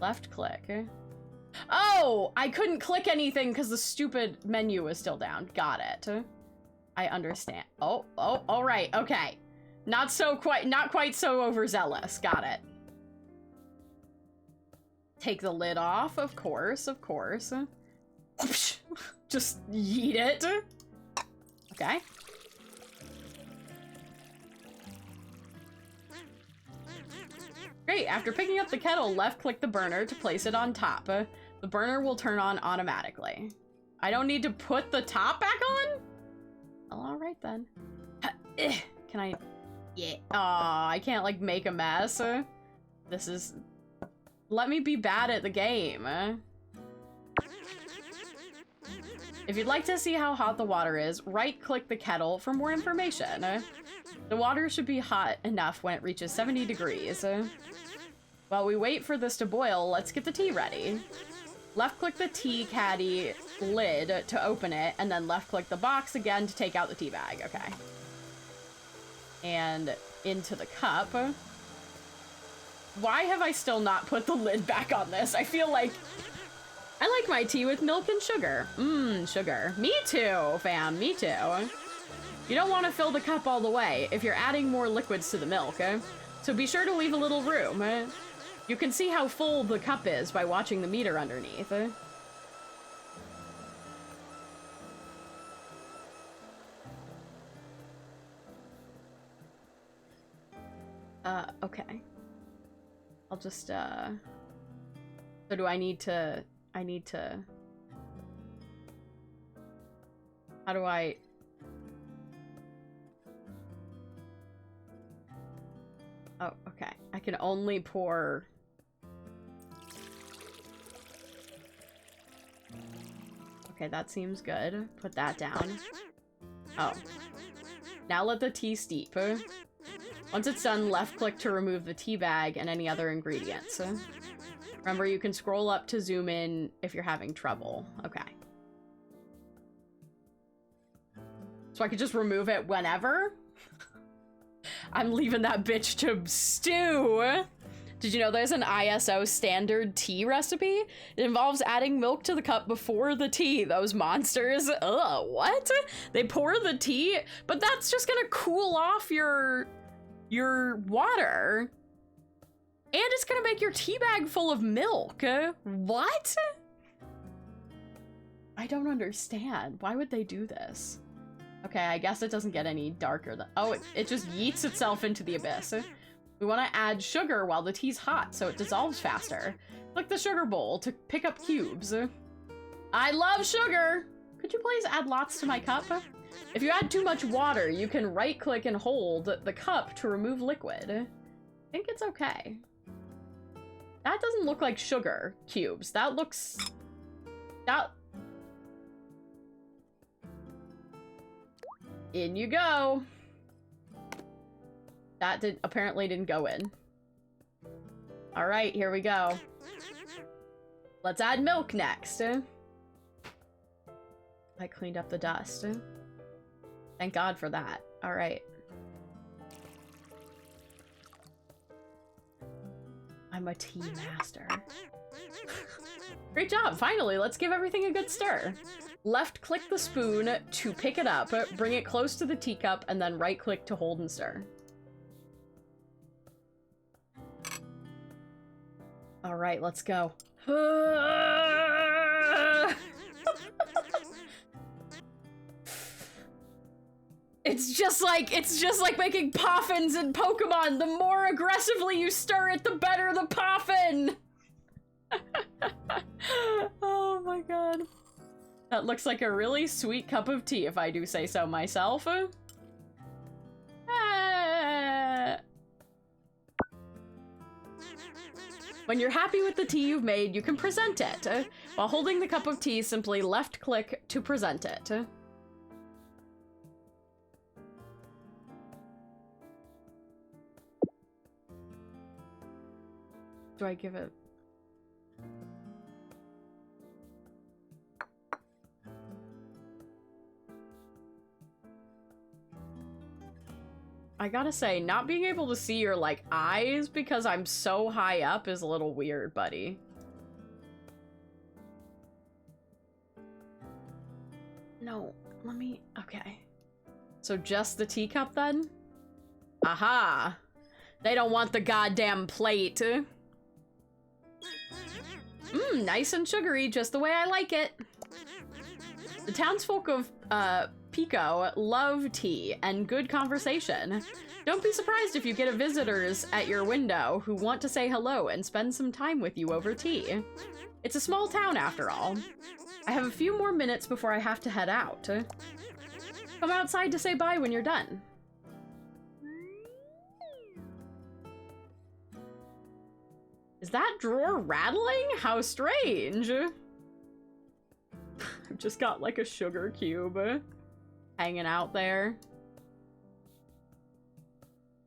Left click. Oh, I couldn't click anything because the stupid menu was still down. Got it. I understand. Oh, all right, okay. Not quite so overzealous. Got it. Take the lid off, of course. Just yeet it. Okay. Great, after picking up the kettle, left-click the burner to place it on top. The burner will turn on automatically. I don't need to put the top back on? Oh, all right then. Can I... Yeah. Aw, I can't, like, make a mess. This is... Let me be bad at the game. If you'd like to see how hot the water is, right-click the kettle for more information. The water should be hot enough when it reaches 70 degrees. While we wait for this to boil, let's get the tea ready. Left-click the tea caddy lid to open it, and then left-click the box again to take out the tea bag. Okay. And into the cup. Why have I still not put the lid back on this? I feel like... I like my tea with milk and sugar. Sugar. Me too, fam. Me too. You don't want to fill the cup all the way if you're adding more liquids to the milk, so be sure to leave a little room. You can see how full the cup is by watching the meter underneath. Okay. I'll just, So do I need to... How do I... Oh, okay. I can only pour... Okay, that seems good. Put that down. Oh. Now let the tea steep. Once it's done, left-click to remove the tea bag and any other ingredients. Remember, you can scroll up to zoom in if you're having trouble. Okay. So I could just remove it whenever? I'm leaving that bitch to stew. Did you know there's an ISO standard tea recipe? It involves adding milk to the cup before the tea. Those monsters. Ugh, what? They pour the tea? But that's just gonna cool off your water. And it's gonna make your tea bag full of milk. What? I don't understand. Why would they do this? Okay, I guess it doesn't get any darker than... Oh, it just yeets itself into the abyss. We want to add sugar while the tea's hot so it dissolves faster. Click the sugar bowl to pick up cubes. I love sugar! Could you please add lots to my cup? If you add too much water, you can right-click and hold the cup to remove liquid. I think it's okay. That doesn't look like sugar cubes. That looks... That... In you go. That apparently didn't go in. All right, here we go. Let's add milk next. I cleaned up the dust. Thank God for that. All right. I'm a tea master. Great job. Finally, let's give everything a good stir. Left click the spoon to pick it up, bring it close to the teacup, and then right click to hold and stir. All right, let's go. It's just like making poffins in Pokemon. The more aggressively you stir it, the better the poffin. Oh my god. That looks like a really sweet cup of tea, if I do say so myself. When you're happy with the tea you've made, you can present it. While holding the cup of tea, simply left-click to present it. Do I give it... I gotta say, not being able to see your, like, eyes because I'm so high up is a little weird, buddy. No, let me... Okay. So just the teacup, then? Aha! They don't want the goddamn plate. Mmm, nice and sugary, just the way I like it. The townsfolk of, Pekoe love tea and good conversation. Don't be surprised if you get visitors at your window who want to say hello and spend some time with you over tea. It's a small town after all. I have a few more minutes before I have to head out. Come outside to say bye when you're done. Is that drawer rattling? How strange. I've just got like a sugar cube hanging out there.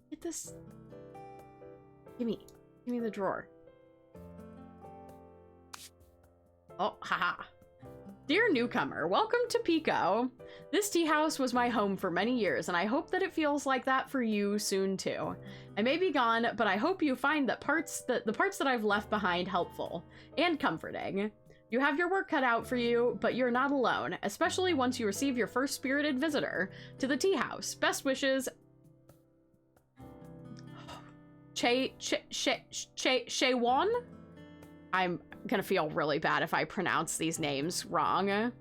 Get this. Give me the drawer. Oh, haha. Dear newcomer, welcome to Pekoe. This tea house was my home for many years, and I hope that it feels like that for you soon too. I may be gone, but I hope you find that the parts that I've left behind helpful and comforting. You have your work cut out for you, but you're not alone, especially once you receive your first spirited visitor to the tea house. Best wishes, Shaywan? I'm gonna feel really bad if I pronounce these names wrong.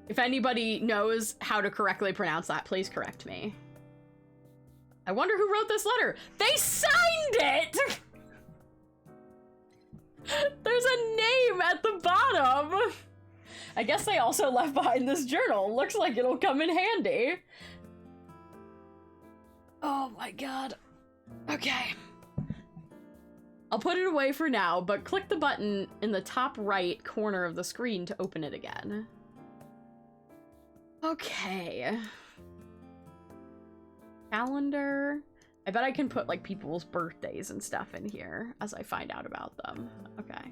If anybody knows how to correctly pronounce that, please correct me. I wonder who wrote this letter. They signed it! There's a name at the bottom. I guess they also left behind this journal. Looks like it'll come in handy. Oh my god. Okay. I'll put it away for now, but click the button in the top right corner of the screen to open it again. Okay. Calendar. I bet I can put like people's birthdays and stuff in here as I find out about them. Okay.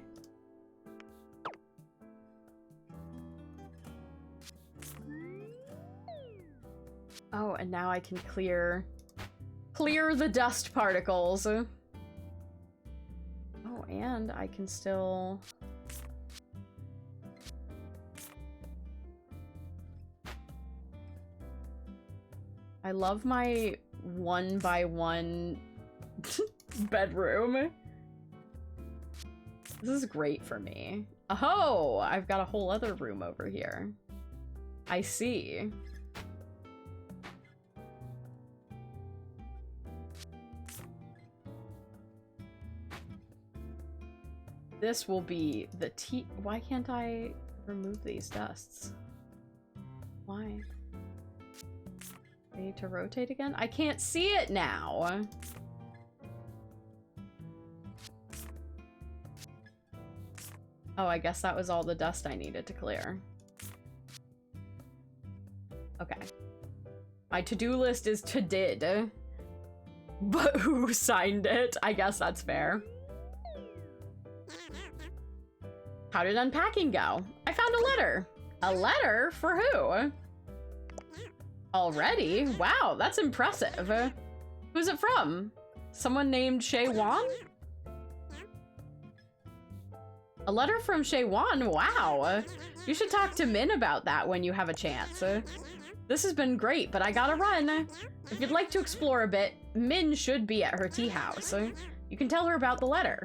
Oh, and now I can clear the dust particles. Oh, and I can still... I love my 1x1 bedroom. This is great for me. Oh, I've got a whole other room over here. I see. This will be the tea. Why can't I remove these dusts? Why? I need to rotate again? I can't see it now. Oh, I guess that was all the dust I needed to clear. Okay. My to-do list is to-did. But who signed it? I guess that's fair. How did unpacking go? I found a letter. A letter? For who? Already? Wow, that's impressive. Who's it from? Someone named Shaywan? A letter from Shaywan? Wow. You should talk to Min about that when you have a chance. This has been great, but I gotta run. If you'd like to explore a bit, Min should be at her tea house. You can tell her about the letter.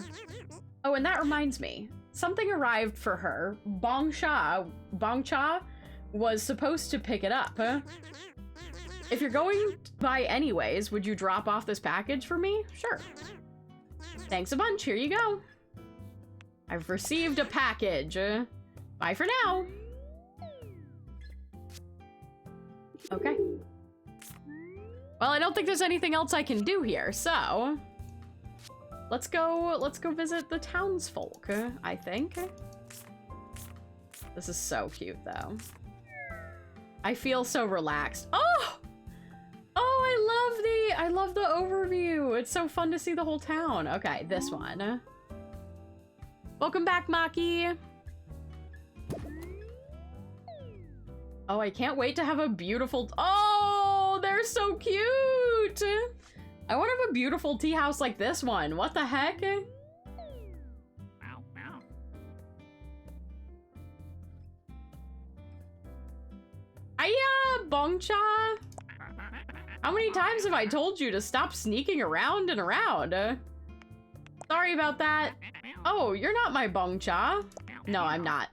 Oh, and that reminds me. Something arrived for her. Bongcha was supposed to pick it up. If you're going by anyways, would you drop off this package for me? Sure. Thanks a bunch. Here you go. I've received a package. Bye for now. Okay. Well, I don't think there's anything else I can do here, so let's go visit the townsfolk, I think. This is so cute though. I feel so relaxed. Oh! Oh, I love the overview. It's so fun to see the whole town. Okay, this one. Welcome back, Maki. Oh, I can't wait to have a beautiful... Oh, they're so cute! I want to have a beautiful tea house like this one. What the heck? Hiya, Bongcha! How many times have I told you to stop sneaking around and around? Sorry about that. Oh, you're not my Bongcha. No, I'm not.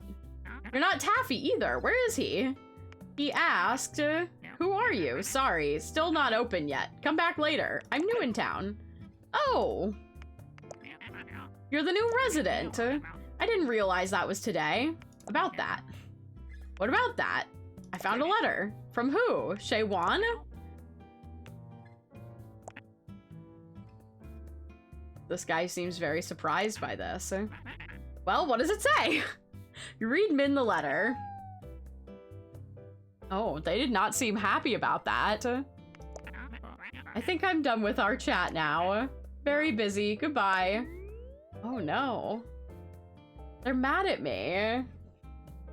You're not Taffy either. Where is he? He asked, who are you? Sorry, still not open yet. Come back later. I'm new in town. Oh. You're the new resident. I didn't realize that was today. About that. What about that? I found a letter. From who? Shaewon? This guy seems very surprised by this. Well, what does it say? You read Min the letter. Oh, they did not seem happy about that. I think I'm done with our chat now. Very busy. Goodbye. Oh no. They're mad at me.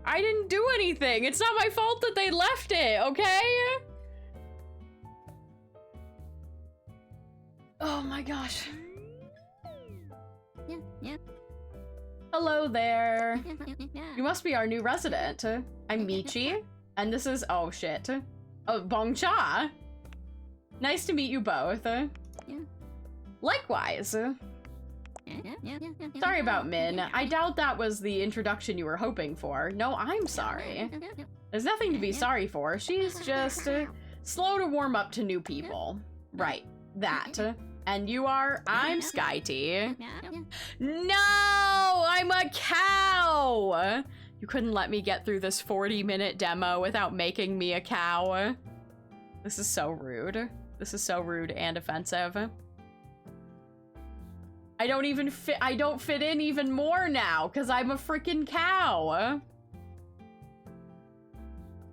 I didn't do anything. It's not my fault that they left it, okay? Oh my gosh. Hello there. You must be our new resident. I'm Michi, and this is... Oh shit. Oh, Bongcha. Nice to meet you both. Likewise. Sorry about Min. I doubt that was the introduction you were hoping for. No, I'm sorry. There's nothing to be sorry for. She's just slow to warm up to new people. Right, that. And you are? I'm Sky Tea. No! I'm a cow! You couldn't let me get through this 40-minute demo without making me a cow. This is so rude. This is so rude and offensive. I don't fit in even more now because I'm a freaking cow.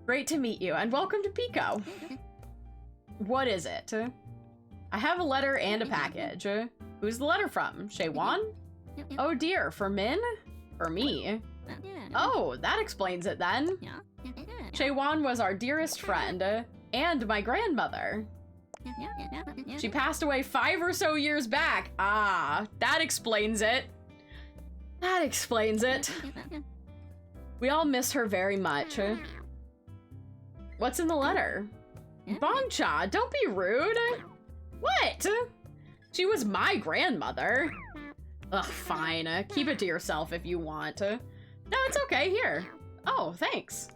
Great to meet you and welcome to Pekoe. What is it? I have a letter and a package. Who's the letter from? Shaewon? Oh dear, for Min? For me? Oh, that explains it then. Shaewon was our dearest friend and my grandmother. She passed away 5 or so years back. Ah, that explains it. That explains it. We all miss her very much. What's in the letter? Bongcha, don't be rude. What? She was my grandmother. Ugh, fine. Keep it to yourself if you want. No, it's okay. Here. Oh, thanks.